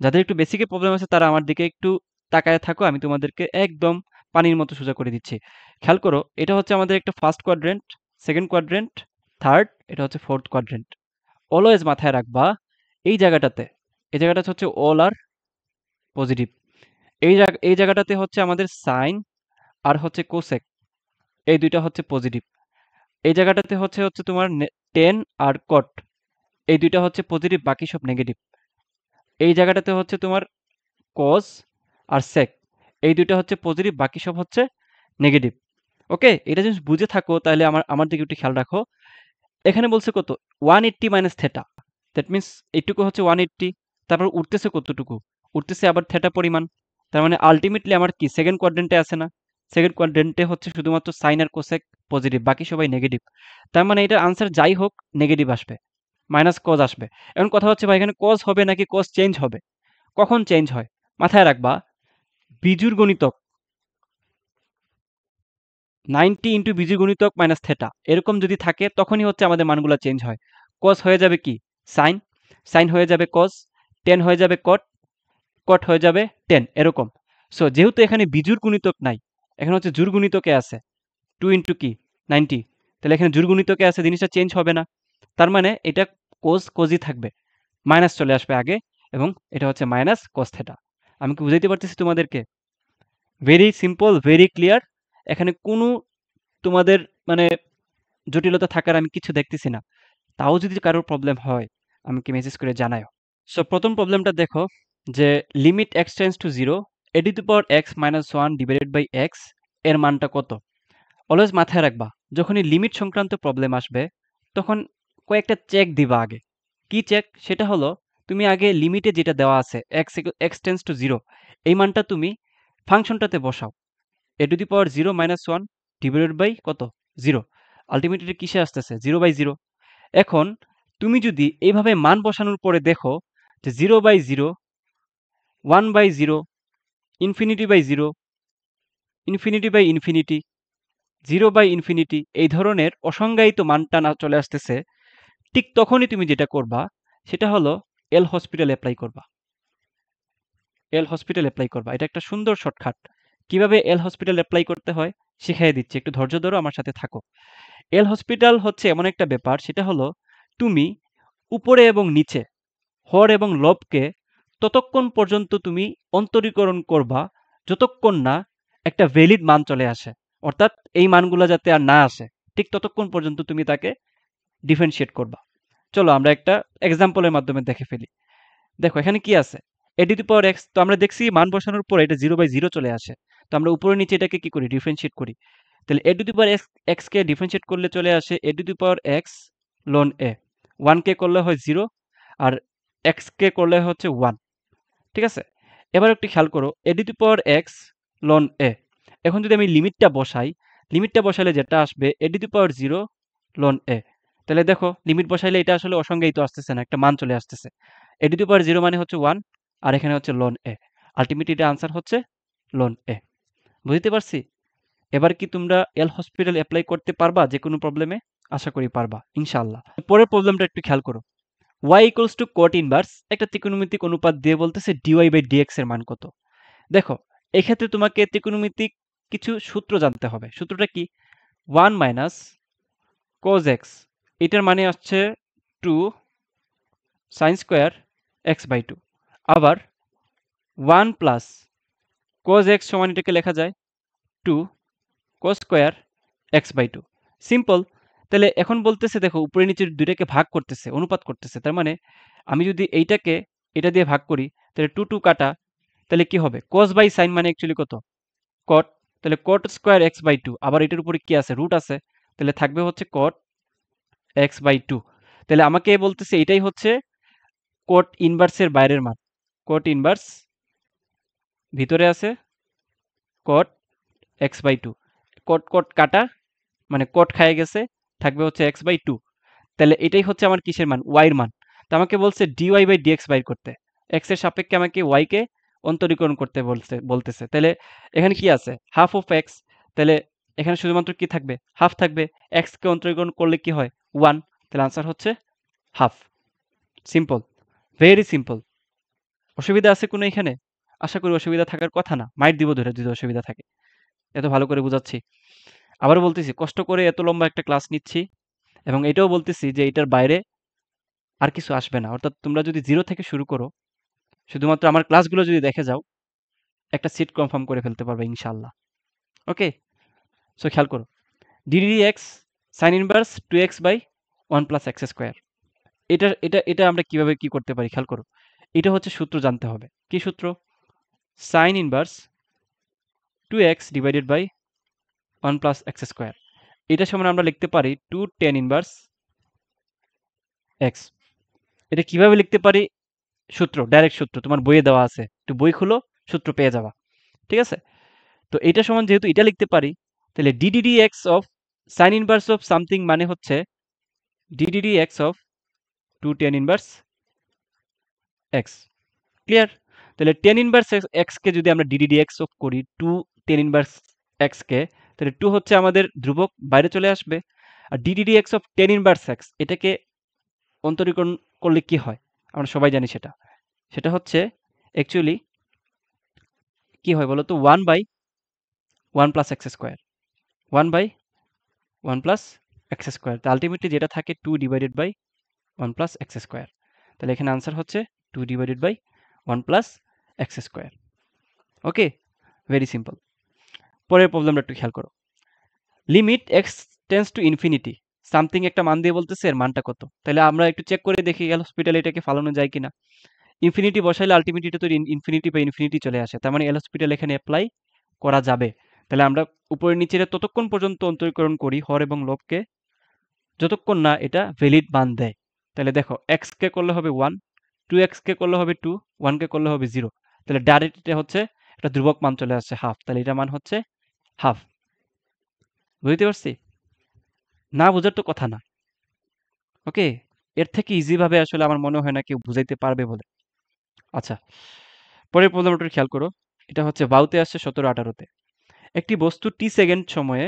যাদের একটু বেসিকে প্রবলেম আছে তারা আমার দিকে একটু তাকায় থাকো। আমি তোমাদেরকে একদম পানির মতো সোজা করে দিচ্ছি। খেয়াল করো, এটা হচ্ছে আমাদের একটা first quadrant, second quadrant, third, এটা হচ্ছে ফোর্থ কোয়াড্রেন্ট। অলওয়েজ মাথায় রাখবা এই জায়গাটাতে, এই জায়গাটা হচ্ছে অল আর পজিটিভ। এই জায়গাটাতে হচ্ছে আমাদের সাইন আর হচ্ছে কোসেক, এই দুইটা হচ্ছে পজিটিভ। এই জায়গাটাতে হচ্ছে হচ্ছে তোমার টেন আর কট, এই দুইটা হচ্ছে পজিটিভ, বাকি সব নেগেটিভ। এই জায়গাটাতে হচ্ছে তোমার কজ আর সেক, এই দুইটা হচ্ছে পজিটিভ, বাকি সব হচ্ছে নেগেটিভ। ওকে, এটা যদি বুঝে থাকো তাহলে আমার আমার দিকে একটু খেয়াল রাখো। এখানে বলছে কত? 180 মাইনাস থেটা। দ্যাট মিনস এইটুকু হচ্ছে 180, তারপর উঠতেছে কতটুকু? উঠতেছে আবার থেটা পরিমাণ। তার মানে আলটিমেটলি আমার কি সেকেন্ড কোয়াড্রেন্টে আছে না? সেকেন্ড কোয়াড্রেন্টে হচ্ছে শুধুমাত্র সাইন আর কোসেক পজিটিভ, বাকি সবাই নেগেটিভ। তার মানে এটার আনসার যাই হোক নেগেটিভ আসবে, মাইনাস কজ আসবে। এখন কথা হচ্ছে ভাই এখানে কজ হবে নাকি কজ চেঞ্জ হবে? কখন চেঞ্জ হয়? মাথায় রাখবা, বিজুর গণিতক 90 ইন্টু বীজগণিতক মাইনাস থেটা এরকম যদি থাকে তখনই হচ্ছে আমাদের মানগুলো চেঞ্জ হয়। কস হয়ে যাবে কি সাইন, সাইন হয়ে যাবে কস, টেন হয়ে যাবে কট, কট হয়ে যাবে টেন, এরকম। সো যেহেতু এখানে বিজুর গুণিতক নাই, এখানে হচ্ছে জোড় গুণিতকে আছে, 2 ইন্টু কি 90, তাহলে এখানে জোড় গুণিতকে আছে, জিনিসটা চেঞ্জ হবে না। তার মানে এটা কোস কোজই থাকবে, মাইনাস চলে আসবে আগে, এবং এটা হচ্ছে মাইনাস কস থেটা। আমি কি বুঝাইতে পারতেছি তোমাদেরকে? Very simple, very clear. এখানে কোনো তোমাদের মানে জটিলতা থাকার আমি কিছু দেখতেছি না। তাও যদি কারোর প্রবলেম হয় আমাকে মেসেজ করে জানাও। সো প্রথম প্রবলেমটা দেখো, যে limit X tends to zero, A to the power X minus one divided by X এর মানটা কত? অলওয়েজ মাথায় রাখবা যখনই লিমিট সংক্রান্ত প্রবলেম আসবে তখন কয়েকটা চেক দিবা আগে। কি চেক? সেটা হলো তুমি আগে লিমিটে যেটা দেওয়া আছে X X tends to zero, এই মানটা তুমি ফাংশনটাতে বসাও। A to the power zero minus one divided by কত? জিরো। আলটিমেটলি কিসে আসতেছে? 0/0। এখন তুমি যদি এইভাবে মান বসানোর পরে দেখো যে 0/0, 1/0, infinity by zero, infinity by infinity, 0/ইনফিনিটি, এই ধরনের অসংজ্ঞায়িত মানটা না চলে আসতেছে, ঠিক তখনই তুমি যেটা করবা সেটা হলো এল হসপিটাল অ্যাপ্লাই করবা। এল হসপিটাল অ্যাপ্লাই করবা, এটা একটা সুন্দর শর্টকাট। কিভাবে এল হসপিটাল অ্যাপ্লাই করতে হয় শিখিয়ে দিচ্ছি, একটু ধৈর্য ধরো, আমার সাথে থাকো। এল হসপিটাল হচ্ছে এমন একটা ব্যাপার, সেটা হলো তুমি উপরে এবং নিচে, হর এবং লবকে ততক্ষণ পর্যন্ত তুমি অন্তরীকরণ করবা যতক্ষণ না একটা ভ্যালিড মান চলে আসে, অর্থাৎ এই মানগুলো যাতে আর না আসে, ঠিক ততক্ষণ পর্যন্ত তুমি তাকে ডিফারেন্সিয়েট করবা। চলো আমরা একটা এক্সাম্পলের মাধ্যমে দেখে ফেলি। দেখো এখানে কি আছে? এ টু দি পাওয়ার এক্স, তো আমরা দেখছি মান বসানোর পর এটা 0/0 চলে আসে। তো আমরা উপরে নিচে এটাকে কি করি? ডিফারেন্সিয়েট করি। তাহলে A to the power x কে ডিফারেন্সিয়েট করলে চলে আসে A to the power x loan A. 1 কে করলে হয় 0, আর এক্স কে করলে হচ্ছে 1। ঠিক আছে? এবার একটু খেয়াল করো, a to the power x loan a. এখন যদি আমি লিমিটটা বসাই, লিমিটটা বসালে যেটা আসবে এ টু দি পাওয়ার 0 লন এ। তাহলে দেখো লিমিট বসাইলে এটা আসলে অসংজ্ঞায়িত আসতেছে না, একটা মান চলে আসতেছে। এ টু দি পাওয়ার 0 মানে হচ্ছে 1, আর এখানে হচ্ছে লন এ। আলটিমেটলি এটা আনসার হচ্ছে লন এ। বুঝতে পারছি? এবার কি তোমরা এল হসপিটাল অ্যাপ্লাই করতে পারবা যে কোনো প্রবলেমে? আশা করি পারবা ইনশাআল্লাহ। পরের প্রবলেমটা একটু খেয়াল করো। y equals two cot inverse একটা ত্রিকোণমিতিক অনুপাত দিয়ে বলতেছে dy বাই dx এর মান কত? দেখো এক্ষেত্রে তোমাকে ত্রিকোণমিতিক কিছু সূত্র জানতে হবে। সূত্রটা কি? 1 মাইনাস cos x, এটার মানে আসছে 2 sin স্কয়ার x বাই 2। আবার 1 প্লাস cos x সমান এটাকে লেখা যায় 2 cos স্কয়ার x বাই 2। সিম্পল। তাহলে এখন বলতেছে দেখো উপরে নিচে দুইটাকে ভাগ করতেছে, অনুপাত করতেছে। তার মানে আমি যদি এইটাকে এটা দিয়ে ভাগ করি তাহলে 2 2 কাটা, তাহলে কি হবে? cos বাই sin মানে অ্যাকচুয়ালি কত? cot। তাহলে cot স্কয়ার x বাই 2, আবার এটার উপরে কি আছে? রুট আছে, তাহলে থাকবে হচ্ছে cot x বাই 2। তাহলে আমাকে বলতেছে এটাই হচ্ছে cot ইনভার্সের বাইরের মান। cot ইনভার্স ভিতরে আছে cot x/2, কট কট কাটা মানে কট খায় গেছে, থাকবে হচ্ছে x/2। তাহলে এটাই হচ্ছে আমার কিসের মান? y এর মান। তো আমাকে বলছে dy/dx বাইর করতে। x এর সাপেক্ষে আমাকে y কে অন্তরীকরণ করতে বলতেছে। তাহলে এখানে কি আছে? Half of x। তাহলে এখানে শুধুমাত্র কি থাকবে? হাফ থাকবে। x কে অন্তরীকরণ করলে কি হয়? 1। তাহলে আনসার হচ্ছে হাফ। Simple, very simple. অসুবিধা আছে কোনো এখানে? আশা করি অসুবিধা থাকার কথা না। মাইর দিব ধরে যদি অসুবিধা থাকে। এত ভালো করে বুঝাচ্ছি। আবারও বলতেছি, কষ্ট করে এত লম্বা একটা ক্লাস নিচ্ছি এবং এটাও বলতেছি যে এটার বাইরে আর কিছু আসবে না। অর্থাৎ তোমরা যদি 0 থেকে শুরু করো, শুধুমাত্র আমার ক্লাসগুলো যদি দেখে যাও, একটা সিট কনফার্ম করে ফেলতে পারবে ইনশাআল্লাহ। ওকে? সো খেয়াল করো। ddx sin inverse 2x/1 + x²। এটা আমরা কিভাবে কি করতে পারি খেয়াল করো। এটা হচ্ছে সূত্র জানতে হবে। কি সূত্র? sin inverse 2x divided by 1 + x²। এটা সমান আমরা লিখতে পারি 2 tan ইনভার্স x। এটা কিভাবে লিখতে পারি? সূত্র, ডাইরেক্ট সূত্র তোমার বইয়ে দেওয়া আছে। একটু বই খুলো, সূত্র পেয়ে যাবা। ঠিক আছে? তো এটা সমান যেহেতু এটা লিখতে পারি, তাহলে ddx of sin inverse of something মানে হচ্ছে ddx of 2 tan inverse x। Clear? তাহলে tan ইনভার্স x কে যদি আমরা ddx অফ করি 2 tan ইনভার্স x কে, তাহলে 2 হচ্ছে আমাদের ধ্রুবক, বাইরে চলে আসবে। আর ddx of tan inverse x এটাকে অন্তরীকরণ করলে কি হয়? আমরা সবাই জানি সেটা। সেটা হচ্ছে অ্যাকচুয়ালি কি হয় বলো তো? 1/1 + x²। 1/1 + x²। তো আল্টিমেটলি যেটা থাকে 2 ডিভাইডেড বাই 1 + x²। তাহলে এখানে আনসার হচ্ছে 2 divided by 1 + x²। Okay? Very simple. পরের প্রবলেমটা একটু খেয়াল করো। Limit x tends to infinity. Something একটা মান দিয়ে বলতেছে এর মানটা কত? তাহলে আমরা একটু চেক করে দেখি এল হসপিটালে এটাকে ফালানো যায় কিনা। ইনফিনিটি বসাইলে আল্টিমেটলি এটা তো ইনফিনিটি বা ইনফিনিটি চলে আসে। তার মানে এল হসপিটাল এখানে এপ্লাই করা যাবে। তাহলে আমরা উপরে নিচের ততক্ষণ পর্যন্ত অন্তরীকরণ করি হর এবং লবকে, যতক্ষণ না এটা ভ্যালিড মান দেয়। তাহলে দেখো x কে করলে হবে 1, 2x কে করলে হবে 2, 1 কে করলে হবে 0। তাহলে ডাইরেক্ট এটা হচ্ছে একটা ধ্রুবক মান চলে আসছে হাফ। তাহলে এটা মান হচ্ছে হাফ। বুঝতে পারছি? না বোঝার তো কথা না। ওকে? এর থেকে ইজি ভাবে আসলে আমার মনে হয় না কেউ বুঝাইতে পারবে বলে। আচ্ছা, পরের প্রবলেমটা খেয়াল করো। এটা হচ্ছে বাউতে আসছে 17-18-তে। একটি বস্তু t সেকেন্ড সময়ে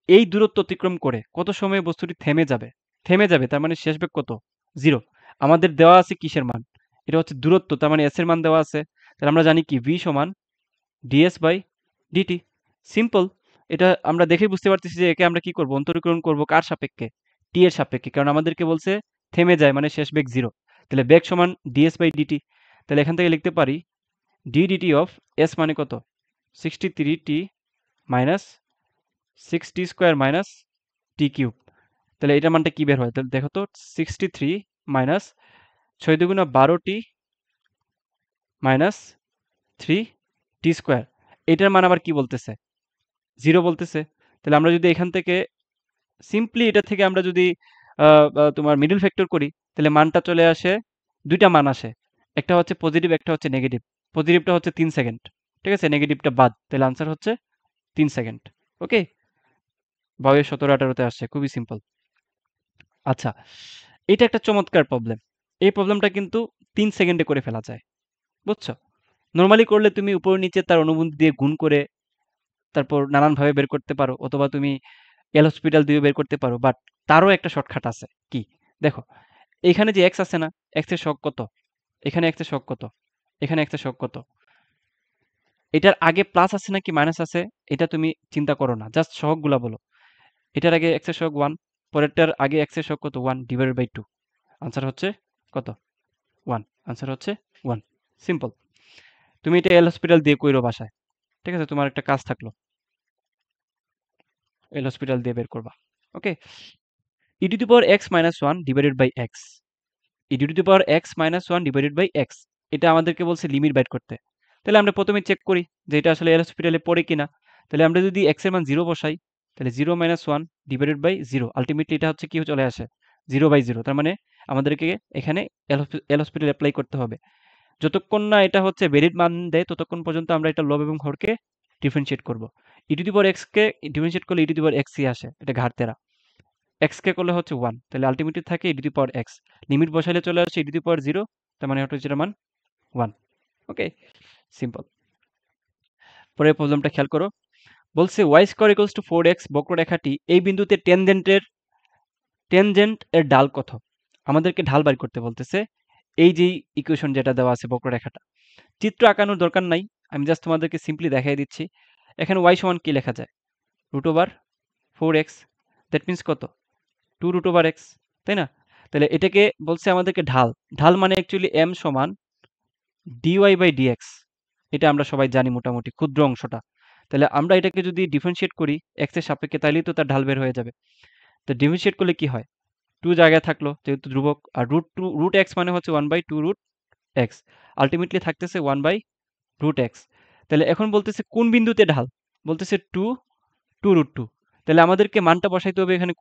এই দূরত্ব অতিক্রম করে কত সময়ে বস্তুটি থেমে যাবে? থেমে যাবে তার মানে শেষ বেগ কত? 0। আমাদের দেওয়া আছে কিসের মান? এটা হচ্ছে দূরত্ব, তার মানে s এর মান দেওয়া আছে। তাহলে আমরা জানি কি v সমান ds/dt। সিম্পল। এটা আমরা দেখেই বুঝতে পারতেছি যে একে আমরা কি করব? অন্তরীকরণ করব কার সাপেক্ষে? t এর সাপেক্ষে। কারণ আমাদেরকে বলছে থেমে যায় মানে শেষ বেগ 0। তাহলে বেগ সমান ds/dt। তাহলে এখান থেকে লিখতে পারি ddt অফ s মানে কত? 63t minus 6t² minus t cube. তাহলে এটার মানটা কি বের হয়? তাহলে দেখো তো 63 মাইনাস 6 দুগুণা 12t মাইনাস 3t²। এটার মান আবার কি বলতেছে? 0 বলতেছে। তাহলে আমরা যদি এখান থেকে সিম্পলি এটা থেকে আমরা যদি তোমার মিডল ফ্যাক্টর করি, তাহলে মানটা চলে আসে, 2টা মান আসে। একটা হচ্ছে পজিটিভ, একটা হচ্ছে নেগেটিভ। পজিটিভটা হচ্ছে 3 সেকেন্ড। ঠিক আছে? নেগেটিভটা বাদ। তাহলে আনসার হচ্ছে 3 সেকেন্ড। ওকে? 22, 17, 18-তে আসছে। খুবই সিম্পল। আচ্ছা, এটা একটা চমৎকার প্রবলেম। এই প্রবলেমটা কিন্তু 3 সেকেন্ডে করে ফেলা যায়। বুঝছো? নরমালি করলে তুমি উপর নিচে তার অনুবন্ধী দিয়ে গুণ করে তারপর নানানভাবে বের করতে পারো, অথবা তুমি এল হসপিটাল দিয়ে বের করতে পারো। বাট তারও একটা শর্টকাট আছে। কি? দেখো, এখানে যে এক্স আছে না, এক্স এর সহগ কত? এখানে এক্স এর সহগ কত? এখানে এক্স এর সহগ কত? এটার আগে প্লাস আছে নাকি মাইনাস আছে এটা তুমি চিন্তা করো না, জাস্ট সহগগুলা বলো। এটার আগে এক্স এর সহগ 1, পরেরটার আগে এক্স এর সহগ কত? 1 ডিভাইডেড বাই 2। আনসার হচ্ছে কত? 1। আনসার হচ্ছে 1। সিম্পল। তুমি এটা এল হসপিটাল দিয়ে কইরো বাসায়। ঠিক আছে? তোমার একটা কাজ থাকলো, এল হসপিটাল দিয়ে বের করবা। Okay? e to the power x minus 1 divided by x। e to the power x minus 1 divided by x। এটা আমাদেরকে বলছে লিমিট বাইর করতে। তাহলে আমরা প্রথমে চেক করি যে এটা আসলে এল হসপিটালে পড়ে কিনা। তাহলে আমরা যদি x এর মান 0 বসাই, তাহলে 0 মাইনাস 1 ডিভাইডেড বাই 0। আলটিমেটলি এটা হচ্ছে কি চলে আসে? 0/0। তার মানে আমাদেরকে এখানে এল হসপিটাল এপ্লাই করতে হবে। যতক্ষণ না এটা হচ্ছে ভ্যালিড মান দেয় ততক্ষণ পর্যন্ত আমরা এটা লব এবং হরকে ডিফারেন্সিয়েট করব। E to the power x কে ডিফারেন্সিয়েট করলে ই টু দি পাওয়ার এক্সই আসে, এটা ঘাড়তেরা। এক্স কে করলে হচ্ছে 1, তাহলে আলটিমেটলি থাকে e to the power x. Limit বসাইলে চলে আসে ই টু দি পাওয়ার 0, তার মানে হচ্ছে এটার মান 1। ওকে, সিম্পল। পরের প্রবলেমটা খেয়াল করো, বলছে y square equals two 4x বক্ররেখাটি এই বিন্দুতে টেনজেন্ট এর ঢাল কত? আমাদেরকে ঢাল বের করতে বলতেছে। এই যে ইকুয়েশন যেটা দেওয়া আছে বক্ররেখাটা, চিত্র আঁকানোর দরকার নাই, আমি জাস্ট তোমাদেরকে সিম্পলি দেখাই দিচ্ছি। এখানে y সমান কি লেখা যায়? Root over 4x, that means কত? 2 রুট ওভার x, তাই না? তাহলে এটাকে বলছে আমাদেরকে ঢাল। ঢাল মানে অ্যাকচুয়ালি m সমান dy বাই dx। এটা আমরা সবাই জানি মোটামুটি, ক্ষুদ্র অংশটা। তাহলে আমরা এটাকে যদি ডিফারেন্সিয়েট করি x এর সাপেক্ষে, তাইলেই তো তার ঢাল বের হয়ে যাবে। তো ডিফারেন্সিয়েট করলে কি হয়? 2 জায়গায় থাকলো যেহেতু ধ্রুবক, আর রুট x মানে হচ্ছে 1/2 রুট x, আলটিমেটলি থাকতেছে 1/√x। তাহলে এখন বলতেছে কোন বিন্দুতে ঢাল? বলতেছে 2 রুট 2। তাহলে আমাদেরকে মানটা বসাইতে হবে এখানে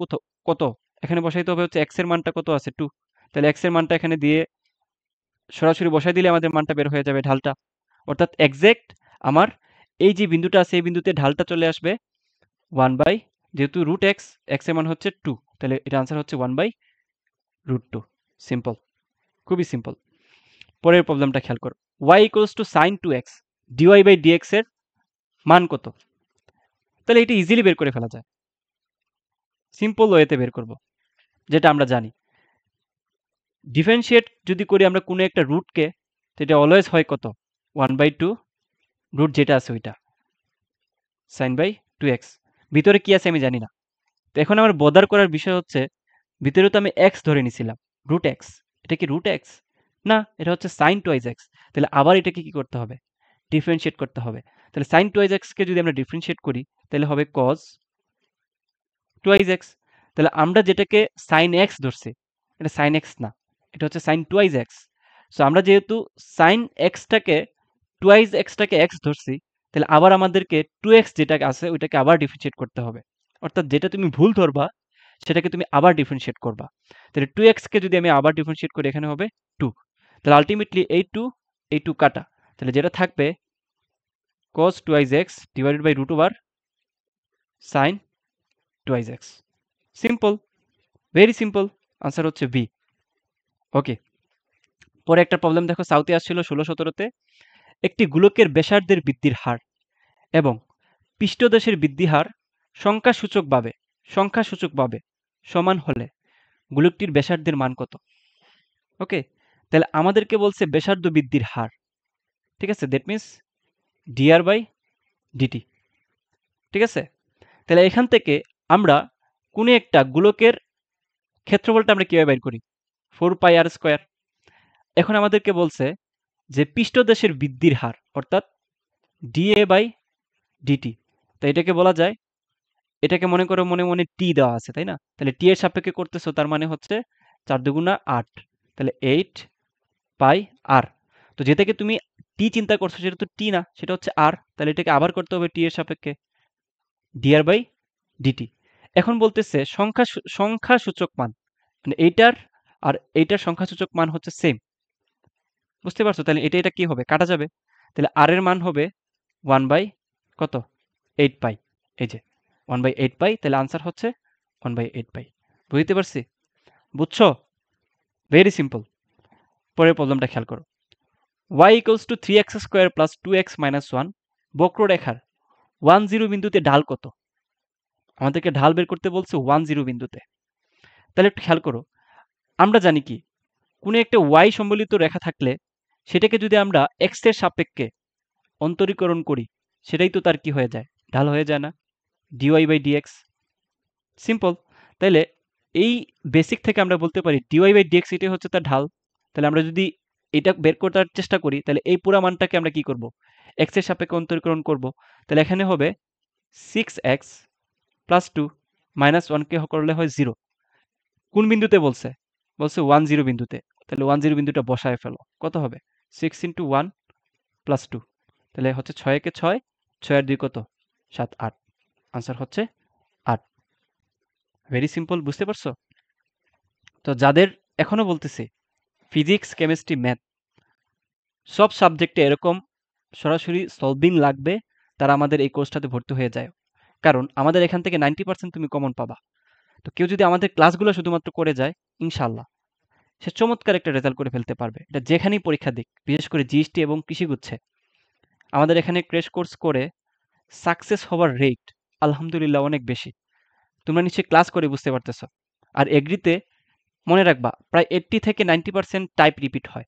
কত? এখানে বসাইতে হবে হচ্ছে x এর মানটা কত আছে? 2। তাহলে x এর মানটা এখানে দিয়ে সরাসরি বসাই দিলে আমাদের মানটা বের হয়ে যাবে, ঢালটা। অর্থাৎ এক্সাক্ট আমার এই যে বিন্দুটা আছে এই বিন্দুতে ঢালটা চলে আসবে 1 বাই, যেহেতু রুট x, x এর মান হচ্ছে 2, তাহলে এটা আনসার হচ্ছে 1/√2। সিম্পল, খুবই সিম্পল। পরের প্রবলেমটা খেয়াল করো, y equals to sin 2x dy by dx এর মান কত? তাহলে এটা ইজিলি বের করে ফেলা যায়, সিম্পল ওয়েতে বের করব, যেটা আমরা জানি। ডিফারেন্সিয়েট যদি করি আমরা কোনো একটা রুটকে, সেটা অলওয়েজ হয় কত? 1/2 রুট যেটা আছে ওইটা, sin বাই 2x। ভিতরে কি আছে আমি জানি না। তো এখন আমার বদার করার বিষয় হচ্ছে, ভিতরে তো আমি x ধরে নিছিলাম, রুট x। এটা কি রুট x? না, এটা হচ্ছে sin 2x। তাহলে আবার এটাকে কি করতে হবে? ডিফারেন্সিয়েট করতে হবে। তাহলে sin 2x কে যদি আমরা ডিফারেন্সিয়েট করি, তাহলে হবে cos 2x। তাহলে আমরা যেটাকে sin x ধরছি, এটা sin x না, এটা হচ্ছে sin 2x। সো আমরা যেহেতু sin x টাকে 2x টাকে x ধরছি, তাহলে আবার আমাদেরকে 2x যেটা আছে ওইটাকে আবার ডিফারেন্সিয়েট করতে হবে। অর্থাৎ যেটা তুমি ভুল ধরবা সেটাকে তুমি আবার ডিফারেন্সিয়েট করবা। তাহলে 2x কে যদি আমি আবার ডিফারেন্সিয়েট করি, এখানে হবে 2। তাহলে আলটিমেটলি এই 2 কাটা, তাহলে যেটা থাকবে cos 2x divided by root over sin 2x। Simple, very simple, answer হচ্ছে বি। ওকে, পরে একটা প্রবলেম দেখো, সাউথে আসছিল 16-17-তে। একটি গোলকের ব্যাসার্ধের বৃদ্ধির হার এবং পৃষ্ঠদেশের বৃদ্ধি হার সংখ্যাসূচকভাবে সমান হলে গোলকটির ব্যাসার্ধের মান কত? ওকে, তাহলে আমাদেরকে বলছে ব্যাসার্ধ বৃদ্ধির হার, ঠিক আছে, that means D R by D T, ঠিক আছে। তাহলে এখান থেকে আমরা কোনো একটা গোলকের ক্ষেত্রফলটা আমরা কিভাবে বের করি? 4πr²। এখন আমাদেরকে বলছে যে পৃষ্ঠদেশের বৃদ্ধির হার, অর্থাৎ ডিএ বাই ডিটি। তো এটাকে বলা যায়, এটাকে মনে করো মনে মনে টি দেওয়া আছে, তাই না? তাহলে টি এর সাপেক্ষে করতেছো, তার মানে হচ্ছে 4 দুগুণা 8, তাহলে 8πr। তো যেটাকে তুমি টি চিন্তা করছো সেটা তো টি না, সেটা হচ্ছে আর। তাহলে এটাকে আবার করতে হবে টি এর সাপেক্ষে, ডিআর বাই ডিটি। এখন বলতেছে সংখ্যাসূচক মান, মানে এইটার আর এইটার সংখ্যাসূচক মান হচ্ছে সেম, বুঝতে পারছো? তাহলে এটা কি হবে? কাটা যাবে। তাহলে আর এর মান হবে 1 বাই কত? 8 পাই। এই যে 1 বাই 8 পাই, তাহলে আনসার হচ্ছে 1 বাই 8 পাই। বুঝতে পারছি? বুঝছো? Very simple. পরের প্রবলেমটা খেয়াল করো, y equals to 3x square plus 2x minus 1 বক্ররেখার 1 0 বিন্দুতে ঢাল কত? আমাদেরকে ঢাল বের করতে বলছে 1 0 বিন্দুতে। তাহলে একটু খেয়াল করো, আমরা জানি কি, কোনো একটা y সম্বলিত রেখা থাকলে সেটাকে যদি আমরা x এর সাপেক্ষে অন্তরীকরণ করি, সেটাই তো তার কি হয়ে যায়? ঢাল হয়ে যায় না? dy by dx। সিম্পল। তাইলে এই বেসিক থেকে আমরা বলতে পারি dy বাই dx এটাই হচ্ছে তার ঢাল। তাহলে আমরা যদি এটা বের করার চেষ্টা করি, তাহলে এই পুরা মানটাকে আমরা কি করব? x এর সাপেক্ষে অন্তরীকরণ করব। তাহলে এখানে হবে 6x প্লাস 2 মাইনাস 1 কে করলে হয় 0। কোন বিন্দুতে বলছে? বলছে 1 0 বিন্দুতে। তাহলে 1 0 বিন্দুটা বসায় ফেলো। কত হবে? 6 ইন্টু 1 প্লাস 2। তাহলে হচ্ছে 6 একে 6, 6 আর 2 কত? 7 8। আনসার হচ্ছে 8। ভেরি সিম্পল, বুঝতে পারছো? তো যাদের এখনো বলতেছে ফিজিক্স, কেমিস্ট্রি, ম্যাথ সব সাবজেক্টে এরকম সরাসরি সলভিং লাগবে, তারা আমাদের এই কোর্সটাতে ভর্তি হয়ে যায়। কারণ আমাদের এখান থেকে 90% তুমি কমন পাবা। তো কেউ যদি আমাদের ক্লাসগুলো শুধুমাত্র করে যায়, ইনশাআল্লাহ সে চমৎকার একটা রেজাল্ট করে ফেলতে পারবে। এটা যেখানেই পরীক্ষা দিক, বিশেষ করে জিএসটি এবং কৃষিগুচ্ছে। আমাদের এখানে ক্র্যাশ কোর্স করে সাকসেস হওয়ার রেট আলহামদুলিল্লাহ অনেক বেশি। তোমরা নিশ্চয়ই ক্লাস করে বুঝতে পারতেছো। আর এগ্রিতে মনে রাখবা প্রায় 80 থেকে 90% টাইপ রিপিট হয়।